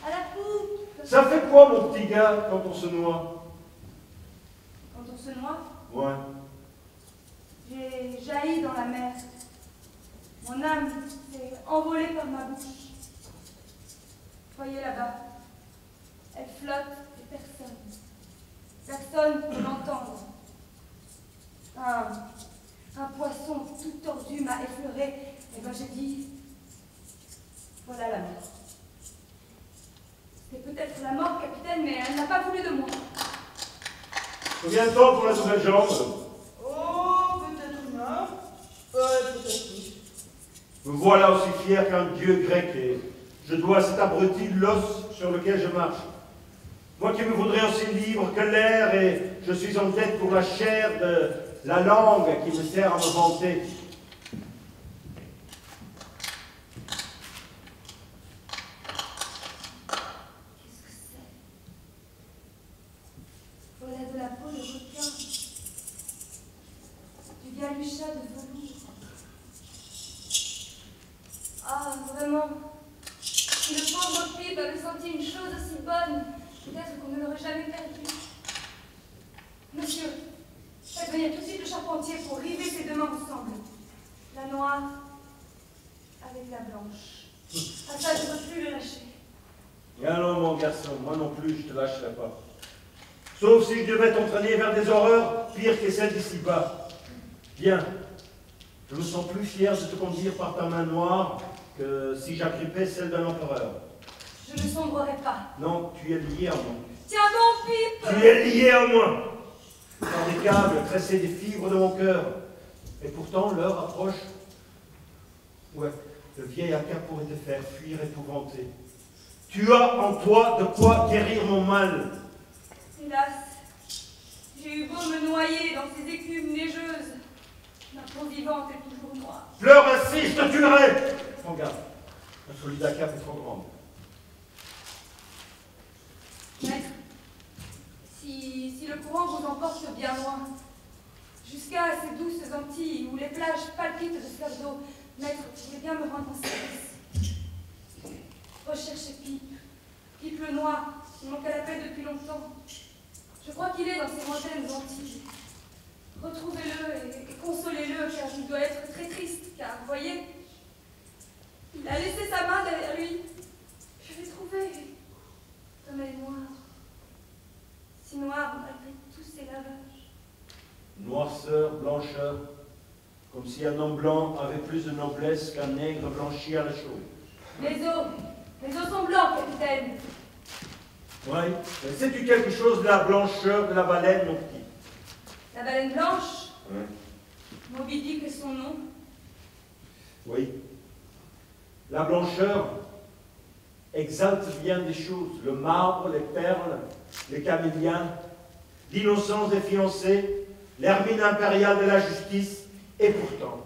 à la poupe. Ça fait quoi, mon petit gars, quand on se noie? Quand on se noie, Ouais. j'ai jailli dans la mer. Mon âme s'est envolée par ma bouche. Voyez là-bas, elle flotte et personne ne peut l'entendre. Un poisson tout tordu m'a effleuré, et ben j'ai dit, voilà la mort. C'était peut-être la mort, capitaine, mais elle n'a pas voulu de moi. Combien de temps pour la nouvelle jambe? Oh, peut-être une heure. Peut-être plus. Me voilà aussi fier qu'un dieu grec et je dois à cet abruti l'os sur lequel je marche. Moi qui me voudrais aussi libre que l'air et je suis en dette pour la chair de la langue qui me sert à me vanter. Qu'est-ce que c'est? Voilà de la peau de requin, du galuchat de velours. Ah, vraiment, si le pauvre Pipe avait senti une chose aussi bonne, peut-être qu'on ne l'aurait jamais perdu. Monsieur, faites venir tout de suite le charpentier pour river ces deux mains ensemble. La noire avec la blanche. À ça, je ne peux plus le lâcher. Et alors, mon garçon, moi non plus, je te lâcherai pas. Sauf si je devais t'entraîner vers des horreurs pires que celles d'ici-bas. Bien. Je me sens plus fier de te conduire par ta main noire que si j'agrippais celle d'un empereur. Je ne sombrerai pas. Non, tu es lié à moi. Tiens bon, Pipe! Tu es lié à moi par des câbles tressés des fibres de mon cœur. Et pourtant, l'heure approche. Ouais, le vieil Aka pourrait te faire fuir épouvanté. Tu as en toi de quoi guérir mon mal. Hélas, j'ai eu beau me noyer dans ces écumes neigeuses. Ma peau vivante est toujours noire. Pleure ainsi, je te tuerai. Prends garde, la folie d'Aka est trop grande. Maître, si le courant vous emporte bien loin, jusqu'à ces douces Antilles où les plages palpitent de fleurs d'eau, maître, vous pouvez bien me rendre un service. Recherchez Pipe le noir, il manque à la paix depuis longtemps. Je crois qu'il est dans ces lointaines Antilles. Retrouvez-le et consolez-le, car il doit être très triste, car, voyez, il a laissé sa main derrière lui. Je l'ai trouvé, comme elle est noire. Si noire malgré tous ces lavages. Noirceur, blancheur, comme si un homme blanc avait plus de noblesse qu'un nègre blanchi à la chaux. Les os sont blancs, capitaine. Oui, mais sais-tu quelque chose de la blancheur de la baleine, mon petit? La baleine blanche, Oui. Moby Dick est son nom. Oui. La blancheur exalte bien des choses. Le marbre, les perles, les camélias, l'innocence des fiancés, l'hermine impériale de la justice. Et pourtant,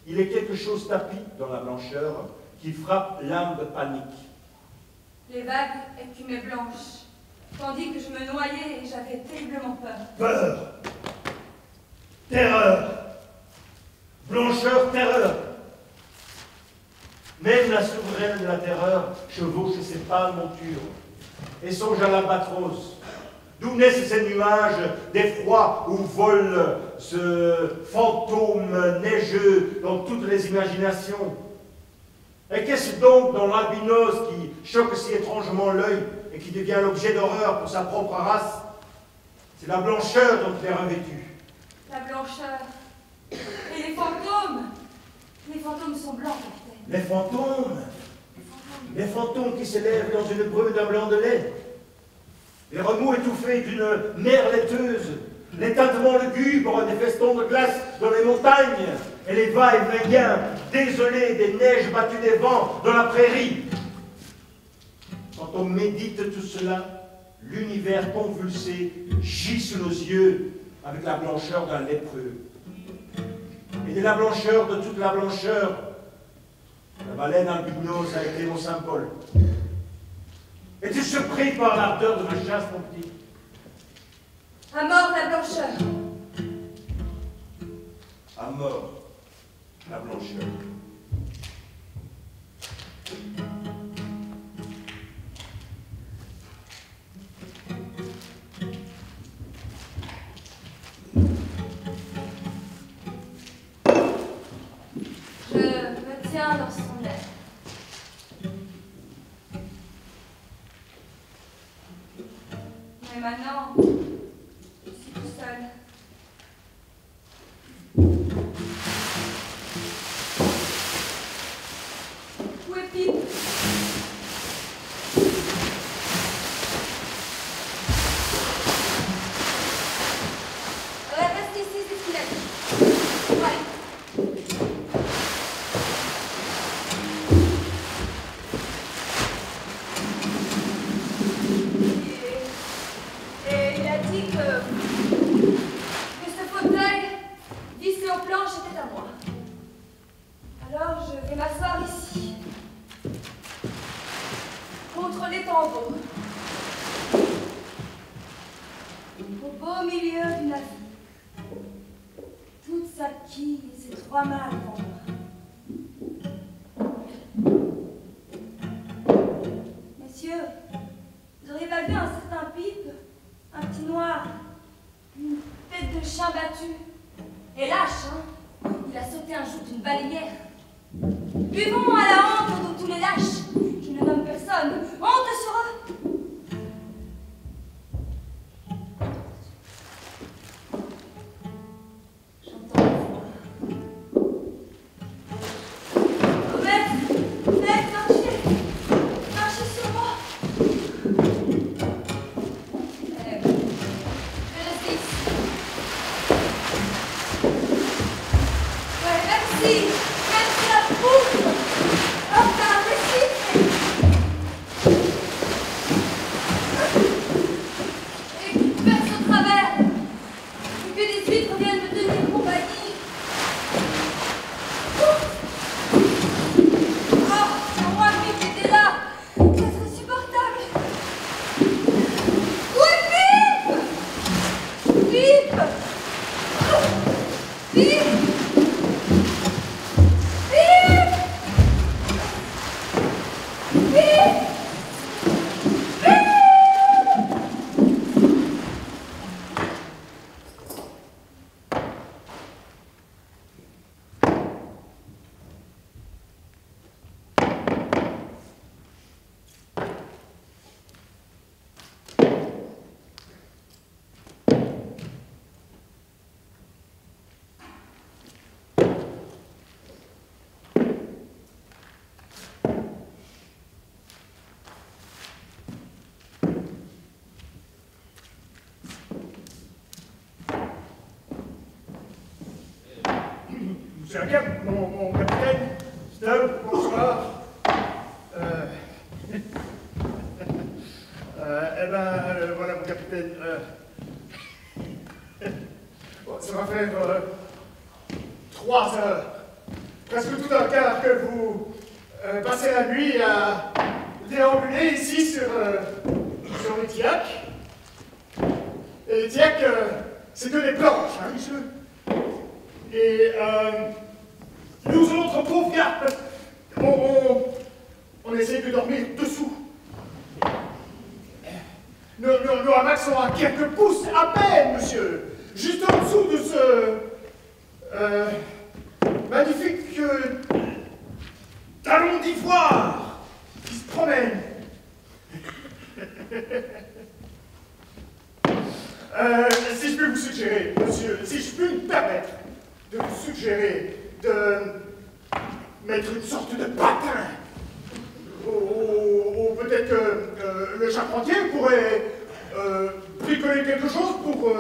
il est quelque chose tapis dans la blancheur qui frappe l'âme de panique. Les vagues écumaient blanches, tandis que je me noyais et j'avais terriblement peur. Peur, terreur, blancheur, terreur. Même la souveraine de la terreur chevauche ses pâles montures et songe à l'albatros. D'où naissent ces nuages d'effroi où vole ce fantôme neigeux dans toutes les imaginations? Et qu'est-ce donc dans l'albinos qui choque si étrangement l'œil et qui devient l'objet d'horreur pour sa propre race? C'est la blancheur dont il est revêtu. La blancheur et les fantômes, Les fantômes sont blancs, capitaine. Les fantômes? Les fantômes qui s'élèvent dans une brume d'un blanc de lait. Les remous étouffés d'une mer laiteuse. Les tintements lugubres des festons de glace dans les montagnes. Et les va-et-vient désolés des neiges battues des vents dans la prairie. Quand on médite tout cela, l'univers convulsé gît sous nos yeux avec la blancheur d'un lépreux. Et de la blancheur de toute la blancheur, la baleine albinos a été mon symbole. Es-tu surpris par l'ardeur de ma chasse, mon petit? À mort la blancheur. À mort la blancheur. Je me tiens dans son air. Mais maintenant, je suis tout seul. Où est Pipe? Reste ici, c'est ce qu'il a dit. Ouais. Et il a dit que ce fauteuil vissé aux planches était à moi. Alors je vais m'asseoir ici, contre les tambours, au beau milieu du navire, toute sa quille et ses 3 mâts devant moi. Messieurs, vous n'auriez pas vu un certain Pipe, un petit noir, une tête de chien battu, et lâche, hein? Il a sauté un jour d'une baleinière. Buvons à la honte de tous les lâches. Je ne nomme personne. Honte sur eux. J'entends la voix. Oh, maître, marchez. Marchez sur moi. Je reste ici. Ouais, merci. Merci à vous. Oh, t'as un récit. Et qui perce au travers. Et que des huîtres viennent me tenir compagnie. Oh, c'est moi qui était là. C'est insupportable. Où est Pipe? Pipe? Pipe? Monsieur Agam, mon capitaine. Stop, bonsoir. Voilà mon capitaine. Bon, ça va faire 3 heures. Presque tout un quart que vous passez la nuit à déambuler ici sur les tiacs. Et les tiacs, c'est que des planches, hein, monsieur. Et nous autres pauvres gars, on essaie de dormir dessous. Nos hamacs sont à quelques pouces à peine, monsieur. Juste en dessous de ce magnifique talon d'ivoire qui se promène. Si je peux vous suggérer, monsieur, si je peux me permettre de vous suggérer de mettre une sorte de patin. Ou peut-être que le charpentier pourrait bricoler quelque chose pour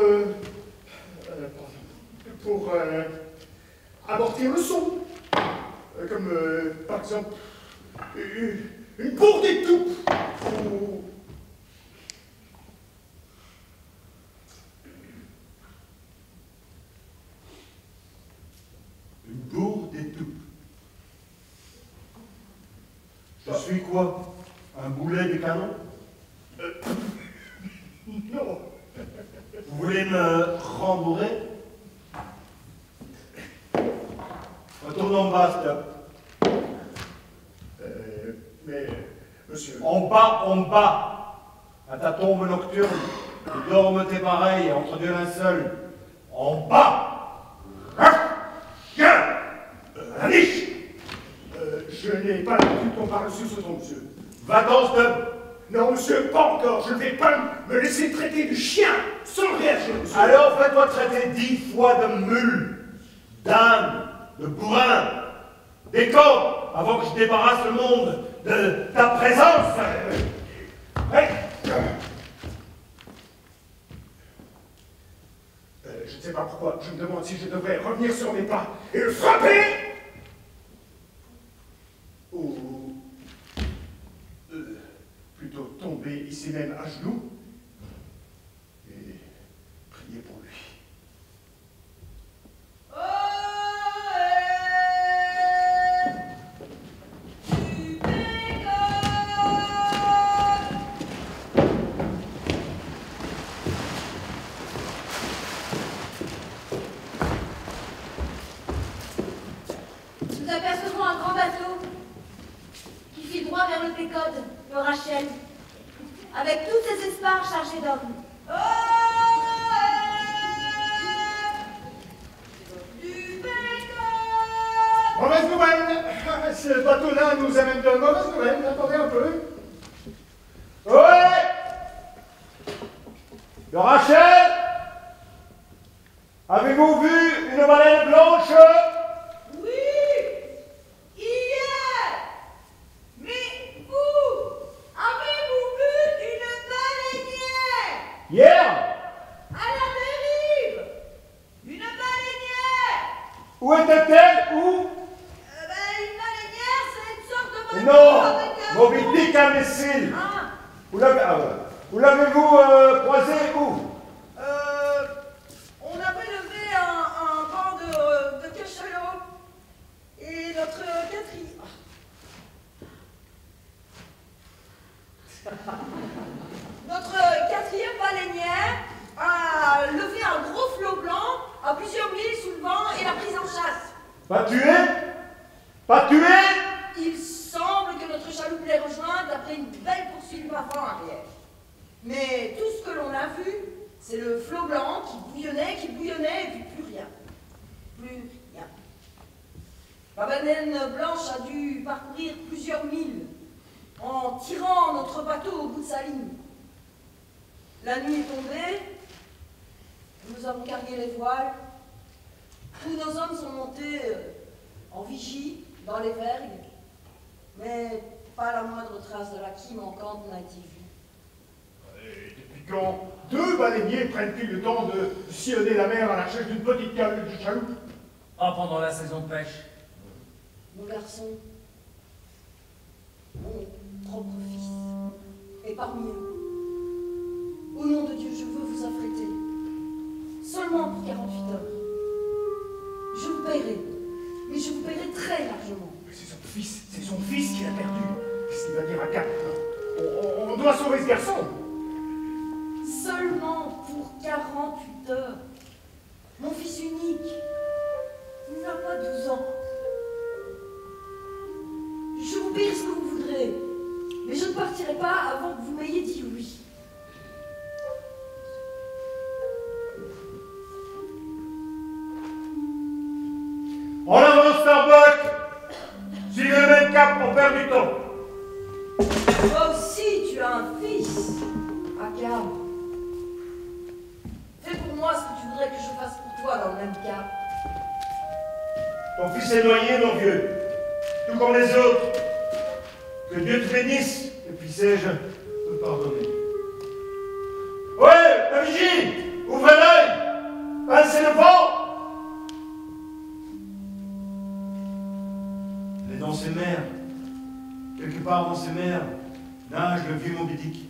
amortir le son. Comme par exemple une bourre d'étoupe ou une bourre d'étoupe. Je suis quoi? Un boulet de canon? non. Vous voulez me rembourrer? Retourne en bas, stop. Mais, monsieur... En bas, à ta tombe nocturne, où dorment tes pareils entre deux linceuls. En bas! Viens! La niche! Je n'ai pas l'habitude qu'on parle sur ce ton, monsieur. Va-t'en, stop! Non, monsieur, pas encore. Je ne vais pas me laisser traiter de chien sans réagir, monsieur. Alors fais-toi traiter 10 fois de mule, d'âne, de bourrin, décore, avant que je débarrasse le monde de ta présence. Je ne sais pas pourquoi. Je me demande si je devrais revenir sur mes pas et le frapper ou plutôt tomber ici même à genoux et prier pour lui. Nous apercevons un grand bateau qui file droit vers le Pécode, le Rachel, avec tous ses espars chargés d'hommes. Mauvaise nouvelle! Ce bateau-là nous amène de mauvaises nouvelles. Attendez un peu. Ouais! Le Rachel! Avez-vous vu une baleine blanche? Oui, hier. Mais vous, avez-vous vu une baleinière Hier? à la dérive? Une baleinière. Où était-elle? Où? Une baleinière, c'est une sorte de bateau Non! avec un... Moby Dick, imbécile! Ah, Où l'avez-vous croisé où? on avait levé un banc de cachalot et notre quatrième baleinière a levé un gros flot blanc à plusieurs milles sous le vent et l'a prise en chasse. Pas tué? Pas tué? Il semble que notre chaloupe l'ait rejointe après une belle poursuite avant-arrière. Mais tout ce que l'on a vu, c'est le flot blanc qui bouillonnait, et puis plus rien. Plus rien. La baleine blanche a dû parcourir plusieurs milles en tirant notre bateau au bout de sa ligne. La nuit est tombée, nous avons cargué les voiles, tous nos hommes sont montés en vigie dans les vergues, mais pas la moindre trace de la quille manquante n'a été vue. Et depuis quand deux baleiniers prennent-ils le temps de sillonner la mer à la recherche d'une petite chaloupe? Ah, pendant la saison de pêche. Mon garçon, mon propre fils, est parmi eux. Au nom de Dieu, je veux vous affréter. Seulement pour 48 heures. Je vous paierai, mais je vous paierai très largement. C'est son fils qui l'a perdu. Qu'est-ce qu'il va dire à Cap? On doit sauver ce garçon. Seulement pour 48 heures. Mon fils unique, il n'a pas 12 ans. Je vous paierai ce que vous voudrez, mais je ne partirai pas avant que vous m'ayez dit oui. En avant, Starbuck! Suivez le même cap, on perd du temps. Toi aussi, tu as un fils, Akab. Fais pour moi ce que tu voudrais que je fasse pour toi dans le même cas. Ton fils est noyé, mon vieux. tout comme les autres. Que Dieu te bénisse, et puissé-je te pardonner. Ouais, la vigie, ouvrez l'œil, pincez le vent. Et dans ces mers, quelque part dans ces mers, nage le vieux Moby Dick.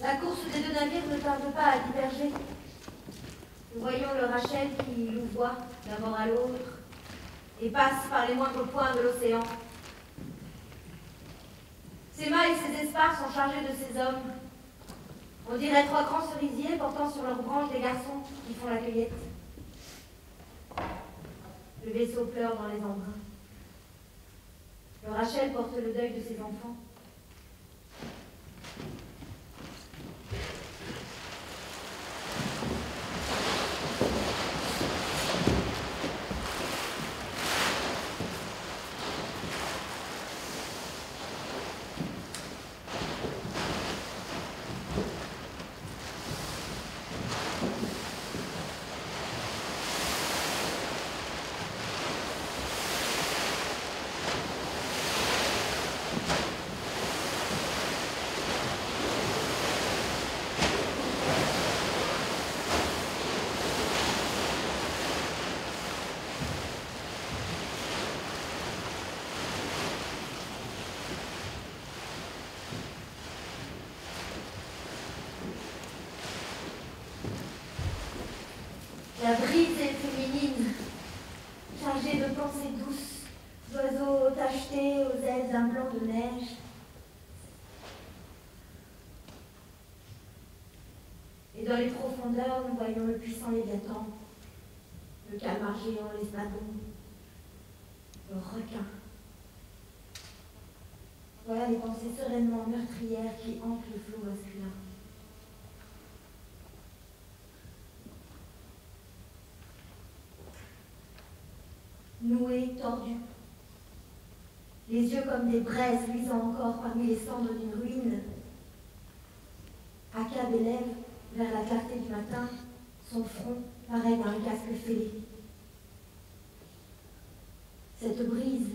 La course des deux navires ne tarde pas à diverger. Nous voyons le Rachel qui nous voit d'un bord à l'autre et passe par les moindres points de l'océan. Ses mâts et ses esparres sont chargés de ces hommes. On dirait 3 grands cerisiers portant sur leurs branches des garçons qui font la cueillette. Le vaisseau pleure dans les embruns. Le Rachel porte le deuil de ses enfants. La brise est féminine, chargée de pensées douces, d'oiseaux tachetés aux ailes d'un blanc de neige. Et dans les profondeurs, nous voyons le puissant Léviathan, le calmar géant, l'espadon, le requin. Voilà les pensées sereinement meurtrières qui hantent le flot masculin. Noués, tordus, les yeux comme des braises luisant encore parmi les cendres d'une ruine, Akab élève vers la clarté du matin son front pareil à un casque fêlé. Cette brise,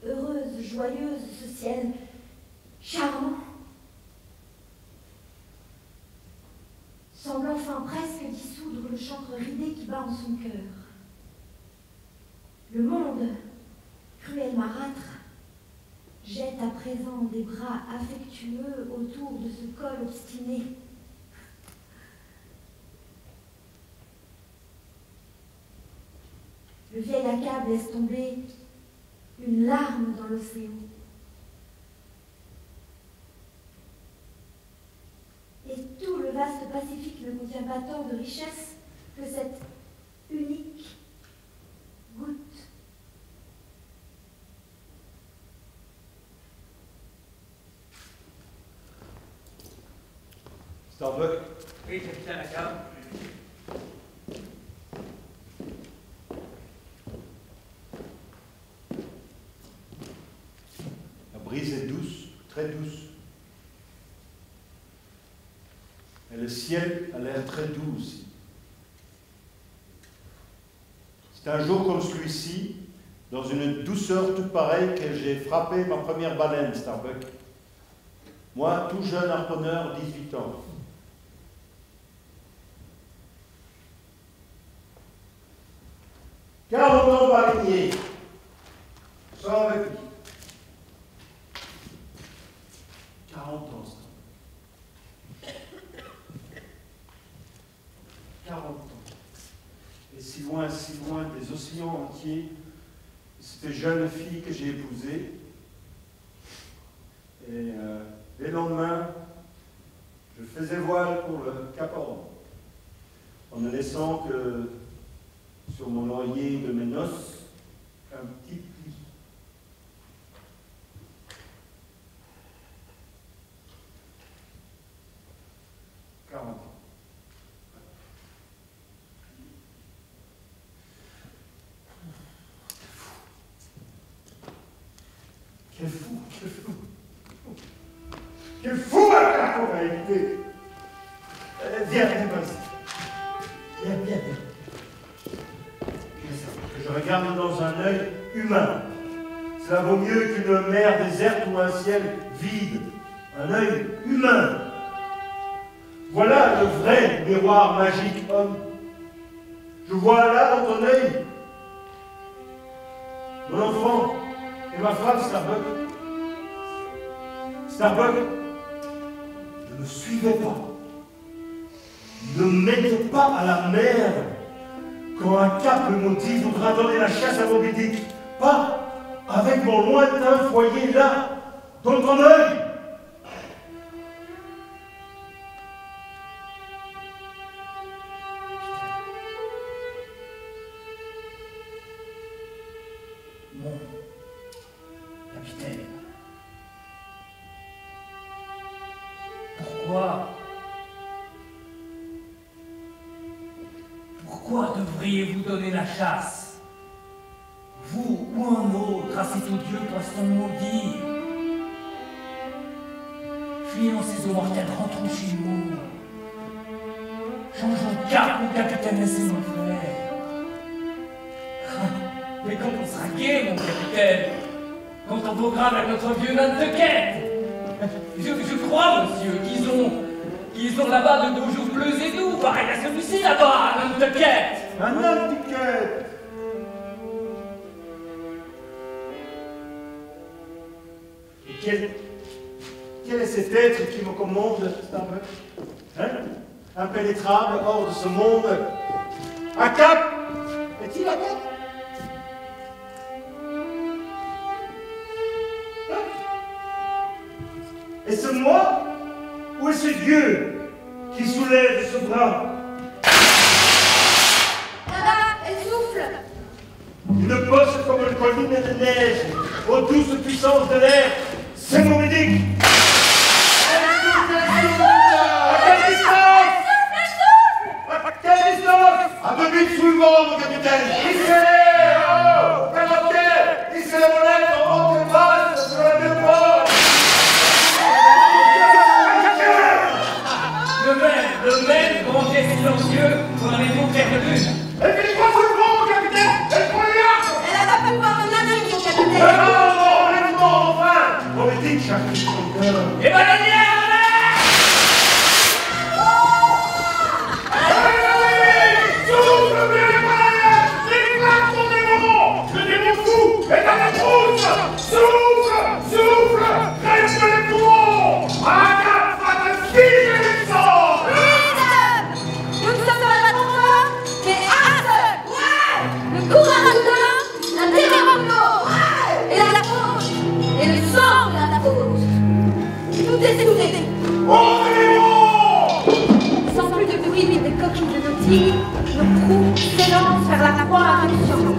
heureuse, joyeuse, ce ciel charmant, semble enfin presque dissoudre le chancre ridé qui bat en son cœur. Le monde, cruel marâtre, jette à présent des bras affectueux autour de ce col obstiné. Le vieil Akab laisse tomber une larme dans l'océan. Et tout le vaste Pacifique ne contient pas tant de richesse que cette unique goutte. Starbuck. Oui, capitaine Akab. La brise est douce, très douce. Et le ciel a l'air très doux aussi. C'est un jour comme celui-ci, dans une douceur toute pareille, que j'ai frappé ma première baleine, Starbuck. Moi, tout jeune harponneur, 18 ans. Ans baleinier, sans répit. 40 ans, ça. 40 ans. Et si loin des océans entiers, cette jeune fille que j'ai épousée. Et dès le lendemain, je faisais voile pour le Cap Horn, en ne laissant que sur mon oreiller de mes noces un petit pli. Quel fou, quel fou. Quel fou à la réalité. Viens, viens, viens. Viens. regarde dans un œil humain. Cela vaut mieux qu'une mer déserte ou un ciel vide. Un œil humain. Voilà le vrai miroir magique, homme. Je vois là dans ton œil mon enfant et ma femme Starbuck. Starbuck, ne me suivez pas. Ne m'aidez pas à la mer. Quand un cap me motive, voudra donner la chasse à Moby Dick. Pas avec mon lointain foyer là, dans ton œil. Mon capitaine, pourquoi devriez-vous donner la chasse? Vous ou un autre à cet odieux poisson maudit? Fuyons ces eaux mortelles, rentrons chez nous. Changeons de cap, mon capitaine, laissez-moi faire. Mais quand on sera gai, mon capitaine, quand on voguera avec notre vieux Nantucket, je crois, monsieur, qu'ils ont là-bas de beaux jours bleus et doux, pareil à celui-ci là-bas, à Nantucket. Un Nantucket. Et quel est cet être qui me commande, Starbuck? Hein? Impénétrable, hors de ce monde. Un cap? Est-il un cap? Est-ce moi ou est-ce Dieu qui soulève ce bras? Là, elle souffle. Une bosse comme une colline de neige, aux douces puissances de l'air, c'est mon médic. À quelle distance? À quelle distance? À 2 minutes sous le vent, mon capitaine. Hissez-les! Oh! Perroquet! Hissez les monettes en haute base sur la même bord! Le même grand jet silencieux pour un écho clair de lune. Elle fait quoi sous le vent, mon capitaine? Elle prend les larmes! Elle a pas pu voir un navire, mon capitaine. Non, honnêtement, enfin! On me dit que chaque son cœur. Et bananière, Souffle, bien les malades! Éclate ton démon! Le démon fou est dans la trousse! Souffle! Reste les poumons! Un cap va te filer les sangs! Nous ne sommes pas trois, mais un seul. Ouais. Le courant la terreur en eau. Et la faute. Et le sang de la faute. Tout est soudé. Oh, démon! Sans plus de bruit mais des coquilles de nautique, nos proues s'élancent vers la croix inconsciente.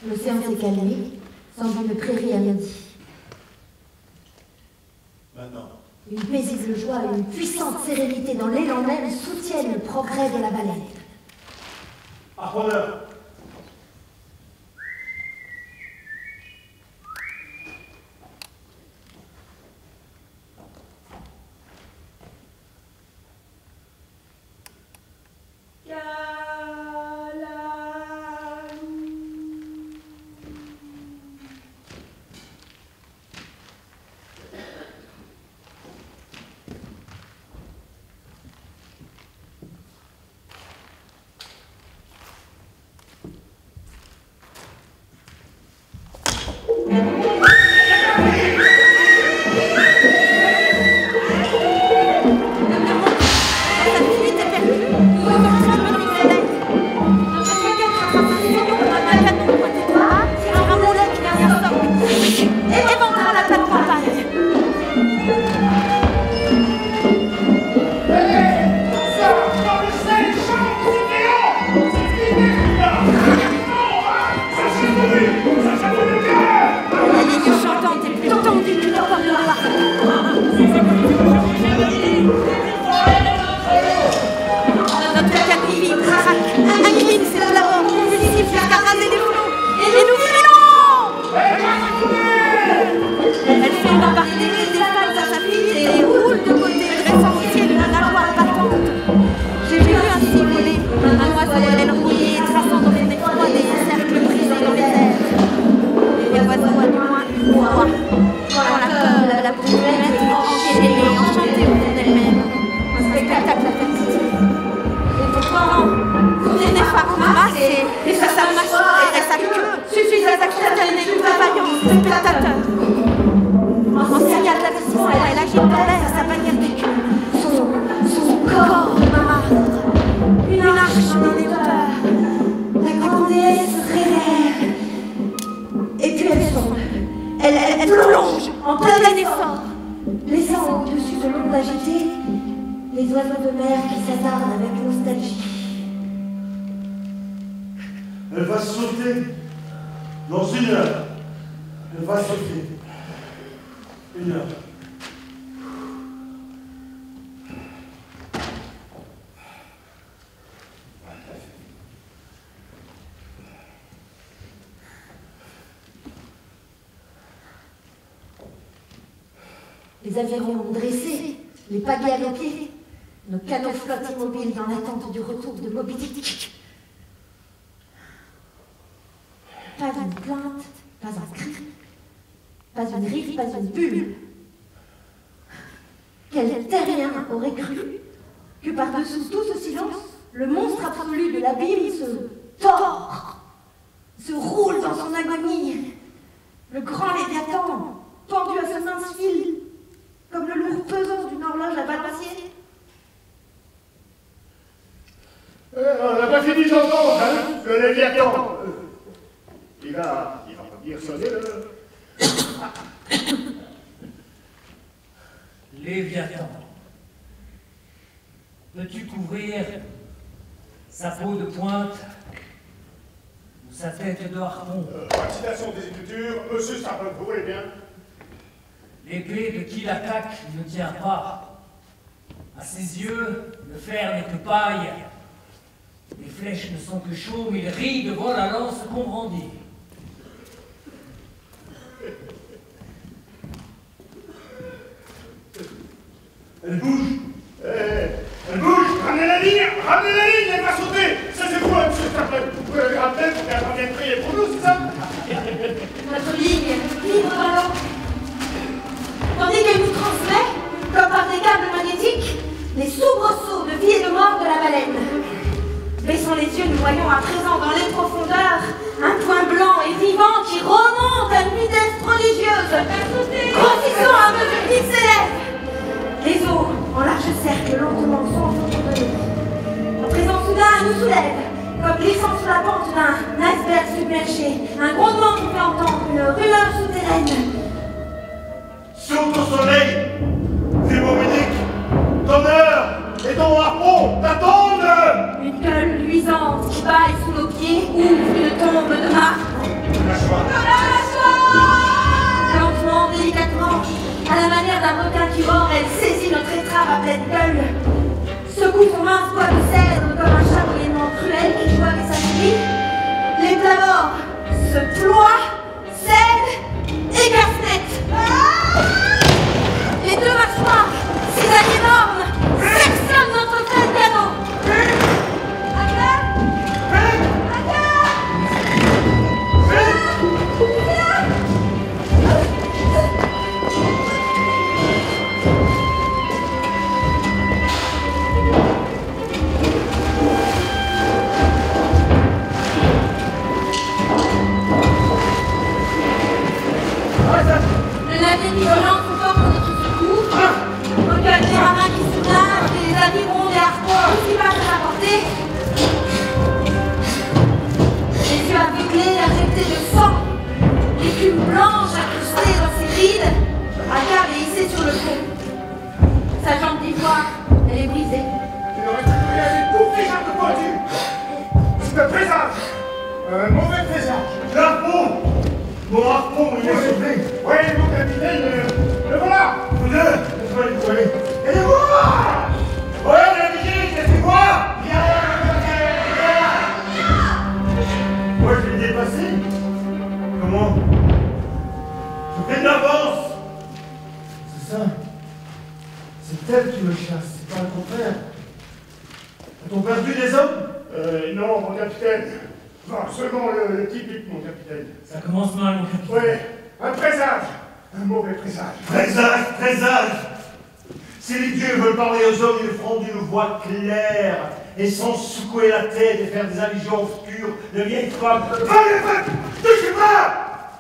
L'océan s'est calmé, semble une prairie à midi. Maintenant. Une paisible joie et une puissante sérénité dans l'élan même soutiennent le progrès de la baleine. Harponneur! et sa mâchoire et sa queue suffisaient à consterner toute la vaillance des spectateurs. En signal d'avertissement, elle agite en l'air à sa manière d'écume. Son corps marbre, une arche dans les hauteurs. La grande déesse se révèle. Et puis elle sombre. Elle plonge en plein effort, laissant au-dessus de l'onde agitée les oiseaux de mer qui s'attardent avec nostalgie. Elle va sauter dans 1 heure. Elle va sauter. 1 heure. Les avirons dressés, les pagaies à nos pieds, nos canots flottent immobiles dans l'attente du retour de Moby Dick. Pas une plainte, pas un cri, pas une rive, pas une bulle. Quel terrien aurait cru que par-dessous tout ce silence, le monstre absolu de l'abîme se tord, se roule dans son agonie, le grand Léviathan, pendu à ce mince fil, comme le lourd pesant d'une horloge à balancier. On n'a pas fini d'entendre, hein, le Léviathan. Il va venir sonner le... Léviathan. Peux-tu couvrir sa peau de pointe ou sa tête de harpon? Vaccination des écritures, monsieur Starbuck, vous voyez bien. L'épée de qui l'attaque ne tient pas. À ses yeux, le fer n'est que paille. Les flèches ne sont que chaumes, il rit devant la lance qu'on brandit. Elle bouge. Elle bouge. Ramenez la ligne, elle va sauter. Ça c'est quoi, monsieur Starbuck? Vous pouvez le rappeler pour qu'elle revienne prier pour nous, c'est ça? Notre ligne, libre dans l'eau. Tandis qu'elle nous transmet, comme par des câbles magnétiques, les soubresauts de vie et de mort de la baleine. Baissant les yeux, nous voyons à présent dans les profondeurs un point blanc et vivant qui remonte à une vitesse prodigieuse, grossissant à mesure qu'il s'élève. Les eaux, en large cercle, lentement s'enfoncent autour de nous. En présent soudain, elle nous soulève, comme glissant sur la pente d'un iceberg submergé. Un grondement qui fait entendre une rumeur souterraine. Sur ton soleil, Moby-Dick, ton heure et ton harpon t'attendent. Une gueule luisante qui baille sous nos pieds ouvre une tombe de marbre. Lentement, délicatement, à la manière d'un requin qui mord, elle saisit notre étrave à pleine gueule, secoue son mince bois de cèdre comme un charbonnement cruel qui joue avec sa cheville. Les plavors se ploient, cèdent et cassent net. Les deux mâchoires, cisailles énormes, sectionnent notre frêle canot. Le navire violent se porte à notre secours. Recueille des marins qui se nagent, des avirons, des harpons aussi pas à sa portée. Les yeux aveuglés, injectés de sang, l'écume blanche incrustée dans ses rides, un câble est hissé sur le pont. Sa jambe d'ivoire, elle est brisée. Il ne reste plus rien du tout, ces gens de pointu. C'est un présage. Un mauvais présage. Harpon. Mon harpon, il est sauvé. Oui, mon capitaine, le voilà. Vous deux, laisse-moi les trouver. Aidez-moi. Ouais, la musique, c'est quoi? Moi, je l'ai dépassé. Comment? Je fais de l'avance. C'est ça. C'est elle qui me chasse, c'est pas le contraire. A-t-on perdu des hommes? Non, mon capitaine. Enfin, seulement le typique, mon capitaine. Ça commence mal, mon capitaine. Oui, un présage. Un mauvais présage. Présage. Si les dieux veulent parler aux hommes, ils le feront d'une voix claire et sans secouer la tête et faire des allusions obscures de vieilles femmes. Allez, touchez pas!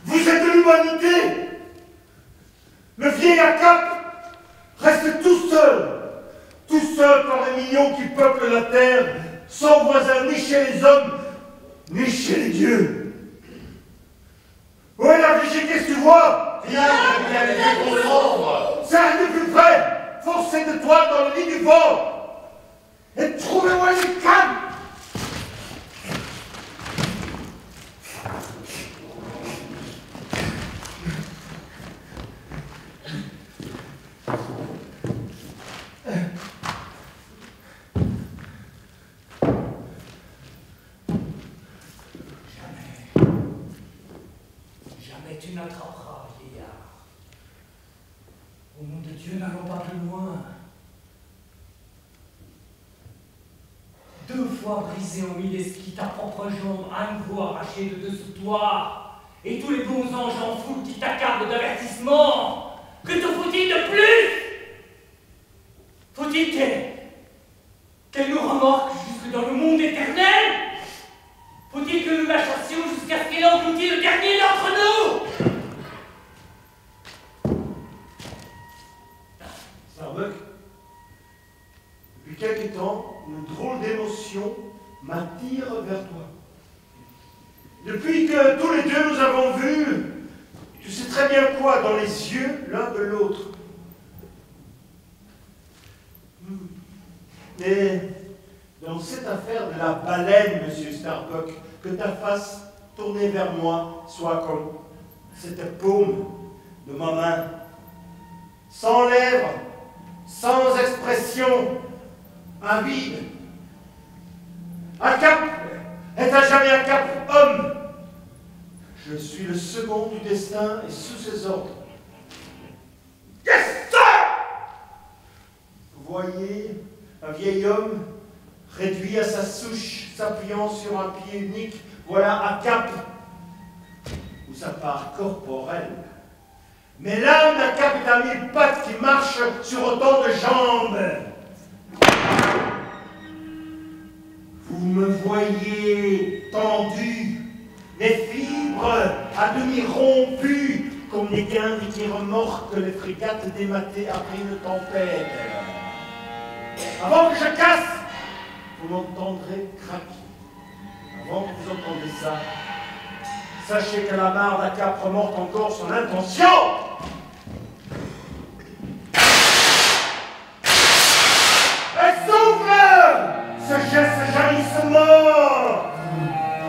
Vous êtes de l'humanité! Le vieil Acap reste tout seul par les millions qui peuplent la terre, sans voisin ni chez les hommes, ni chez les dieux. Où est la Brigitte, qu'est-ce que tu vois? Viens, capitaine, qu'on sombre. Ça arrive de plus près! Forcez de toi dans le lit du vent! Et trouvez-moi les cannes! Jamais tu n'attraperas, vieillard. Au nom de Dieu, n'allons pas plus loin. 2 fois brisé en 1000 esquis, ta propre jambe, un coup arraché de dessous toi, et tous les bons anges en foule qui t'accablent d'avertissement. Que te faut-il de plus? Faut-il qu'elle nous remorque jusque dans le monde éternel? Faut-il que nous la chassions jusqu'à ce qu'elle engloutit le dernier d'entre nous? Starbuck, depuis quelque temps, une drôle d'émotion m'attire vers toi. Depuis que tous les deux nous avons vu, tu sais très bien quoi, dans les yeux l'un de l'autre. Mais dans cette affaire de la baleine, monsieur Starbuck, que ta face tournée vers moi soit comme cette paume de ma main, sans lèvres, sans expression, un vide. Un cap est à jamais un cap homme. Je suis le second du destin et sous ses ordres. Yes, sir! Vous voyez un vieil homme réduit à sa souche, s'appuyant sur un pied unique, voilà un cap ou sa part corporelle. Mais l'âme d'un cap est à 1000 pattes qui marche sur autant de jambes. Vous me voyez tendu, les fibres à demi rompues, comme les guindes qui remorquent les frégates dématées après une tempête. Avant que je casse, vous m'entendrez craquer. Avant que vous entendez ça, sachez que la mare d'Acap remorque encore son intention. Elle souffle, ce geste jaillissement.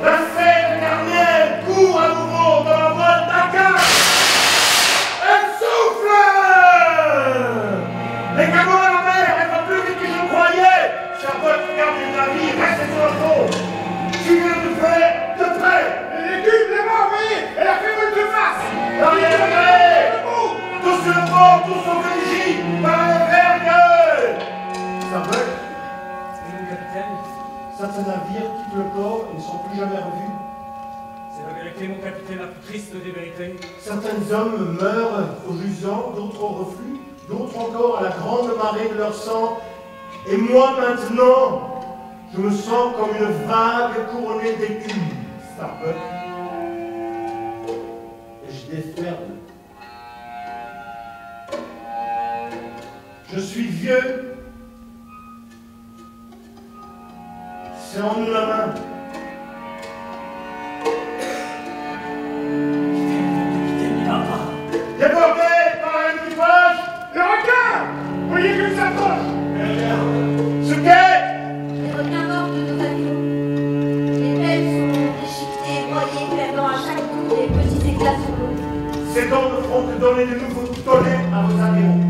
La scène éternelle court à nouveau dans la voile d'Acap. Elle souffle. Les canons à la mer, elle va plus vite que je le croyais. Charlotte, regardez le navire, restez sur le fond. Suivez de près. Les cubes, les morts, voyez, elle a fait volte-face. Arrière, tous sur le pont, tous au vigie, par les vergues. Starbuck, Mon capitaine, certains navires quittent le port et ne sont plus jamais revus. c'est la vérité, mon capitaine, la plus triste des vérités. Certains hommes meurent au jusant, d'autres au reflux, d'autres encore à la grande marée de leur sang. Et moi maintenant, je me sens comme une vague couronnée d'écume, Starbuck. Et je déferle. Je suis vieux. Serrons-nous la main. Capitaine, il va pas. Débordé par un équipage. Le requin! Voyez qu'il s'approche! Ce qu'est Les requins morts de nos avions. Les pelles sont déchiquetées, broyées, perdant à chaque coup des petits éclats sur l'eau. ces dents ne feront que donner de nouveaux tollets à vos avirons.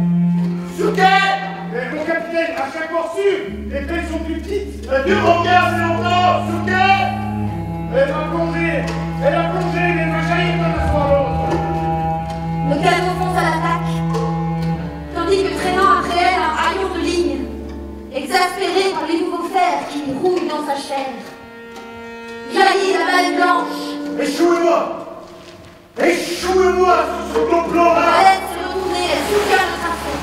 Ce qu'est Mais mon capitaine, à chaque morsure, les pelles sont plus petites. la dure en guerre, c'est longtemps. Ce qu'est Elle a plongé, elle va jaillir d'un assaut à l'autre. Le canot fonce à l'attaque, tandis que traînant après elle un haillon de ligne, exaspéré par les nouveaux fers qui rouillent dans sa chair. Jaillit la balle blanche, Échouez-moi. Échouez-moi sur ce complot la là. baleine s'est retournée, elle soutient le traçon.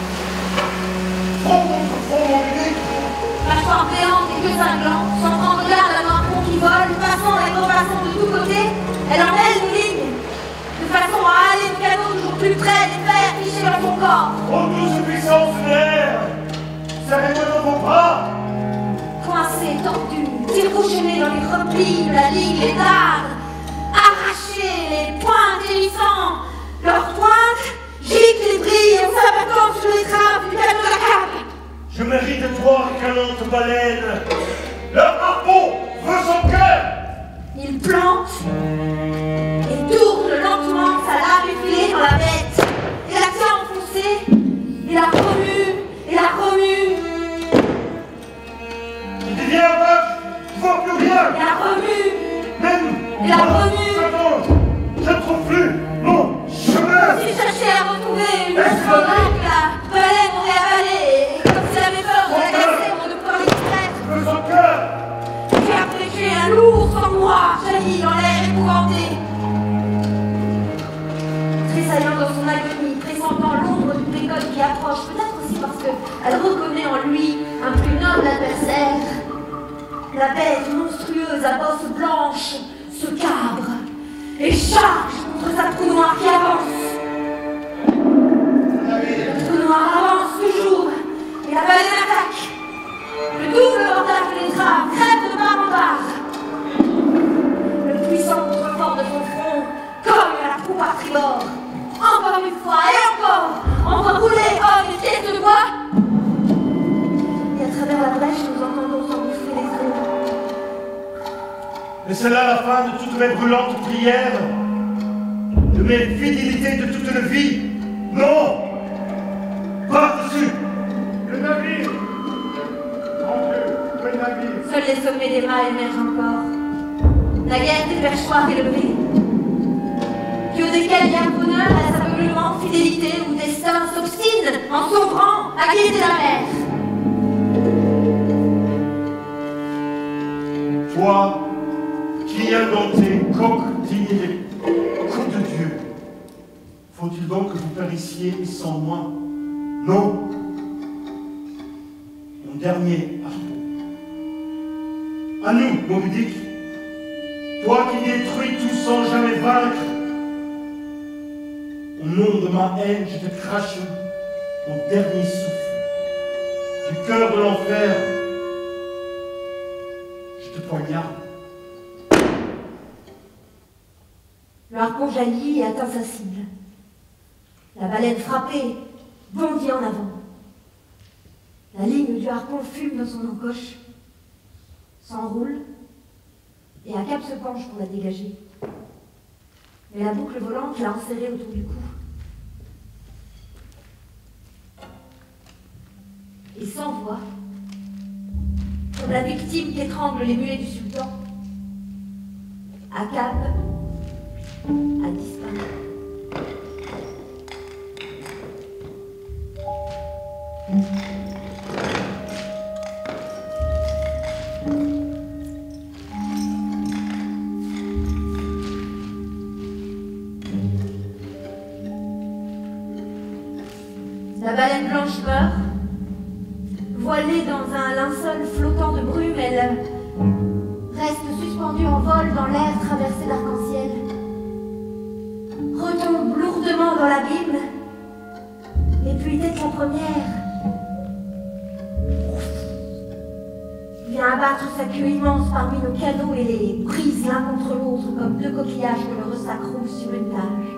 mâchoires béantes et queues cinglantes, sans prendre garde à un pont qui vole, passant et repassant de tous côtés, elle emmêle une ligne, de façon à aller au canot toujours plus près des fers fichés dans son corps. Oh, douce puissance lunaire, serrez-moi dans vos bras. Coincés, tordus, tire-bouchonnés dans les replis de la ligne lézarde, arrachés, les poings dévissants, leurs pointes giclent et brillent en s'abattant sur les trappes du canot à cap. Je mérite de toi, canante baleine. Le harpon veut son cœur. Il plante et tourne lentement sa lame effilée dans la bête, et la tient enfoncée, et la remue, et la remue, Il devient aveugle, ne voit plus rien. et la remue, Même. et la remue. Attends, je ne trouve plus mon chemin. J'ai cherché à retrouver une femme que la baleine aurait avalée, et comme si elle avait peur de l'agacer ou de pouvoir l'extraire, Veut son cœur. j'ai apprécié un lourd sang noir jailli dans l'air épouvanté. Tressaillant dans son agonie, pressentant l'ombre du pécode qui approche, peut-être aussi parce qu'elle reconnaît en lui un plus noble adversaire, la bête monstrueuse à bosse blanche se cabre et charge contre sa trou noire qui avance. Le trou noir avance toujours et la baleine attaque. Le double bordage de l'étrave crève de barre en barre. Le puissant contrefort de son front cogne à la proue par tribord. Encore une fois et encore, enroulé homme et pièces de bois. Et à travers la brèche, nous entendons s'engouffrer les eaux. Et c'est là la fin de toutes mes brûlantes prières, de mes fidélités de toute une vie. Non! Par-dessus! Le navire! Mon Dieu, le navire! Seuls les sommets des mâts émergent encore. La guerre des perchoirs élevés. Puis au desquels il y a bonheur, à l'aveuglement, fidélité ou destin s'obstine en sombrant à quitter la mer. Toi, qui as dans tes coques dignes des coups de Dieu, faut-il donc que vous périssiez sans moi? Non. Mon dernier harpon. À nous, Moby Dick, toi qui détruis tout sans jamais vaincre, au nom de ma haine, je te crache mon dernier souffle. Du cœur de l'enfer, je te poignarde. Le harpon jaillit et atteint sa cible. La baleine frappée bondit en avant. La ligne du harpon fume dans son encoche, s'enroule et à cap se penche pour la dégager. Mais la boucle volante l'a enserrée autour du cou. Et sans voix, comme la victime qu'étrangle les mulets du sultan, Akab a disparu. La baleine blanche meurt, voilée dans un linceul flottant de brume, elle reste suspendue en vol dans l'air traversé d'arc-en-ciel, retombe lourdement dans l'abîme, et puis dès que la première vient abattre sa queue immense parmi nos canots et les brise l'un contre l'autre comme deux coquillages que le ressac roule sur une plage.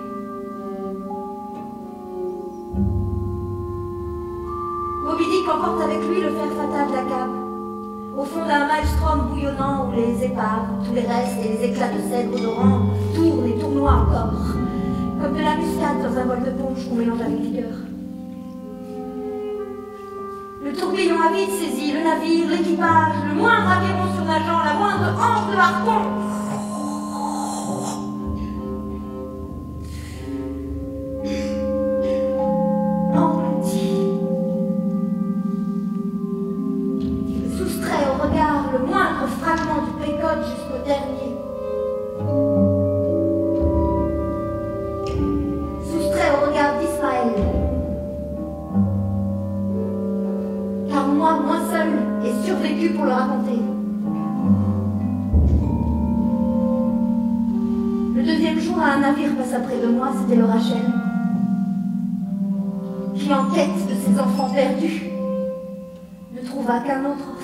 Moby Dick emporte avec lui le fer fatal d'Akab, au fond d'un maelstrom bouillonnant où les épaves, tous les restes et les éclats de cèdre odorant tournent et tournoient encore, comme de la muscade dans un bol de punch qu'on mélange avec vigueur. Le tourbillon avide saisit le navire, l'équipage, le moindre aviron surnageant, la moindre hanche de harpon. Englouti. Soustrait au regard le moindre fragment du pécode jusqu'au dernier. Soustrait au regard d'Ismaël. Car moi, moins seul et survécu raconter. Le deuxième jour, un navire passa près de moi, c'était le Rachel, qui, en quête de ses enfants perdus, ne trouva qu'un autre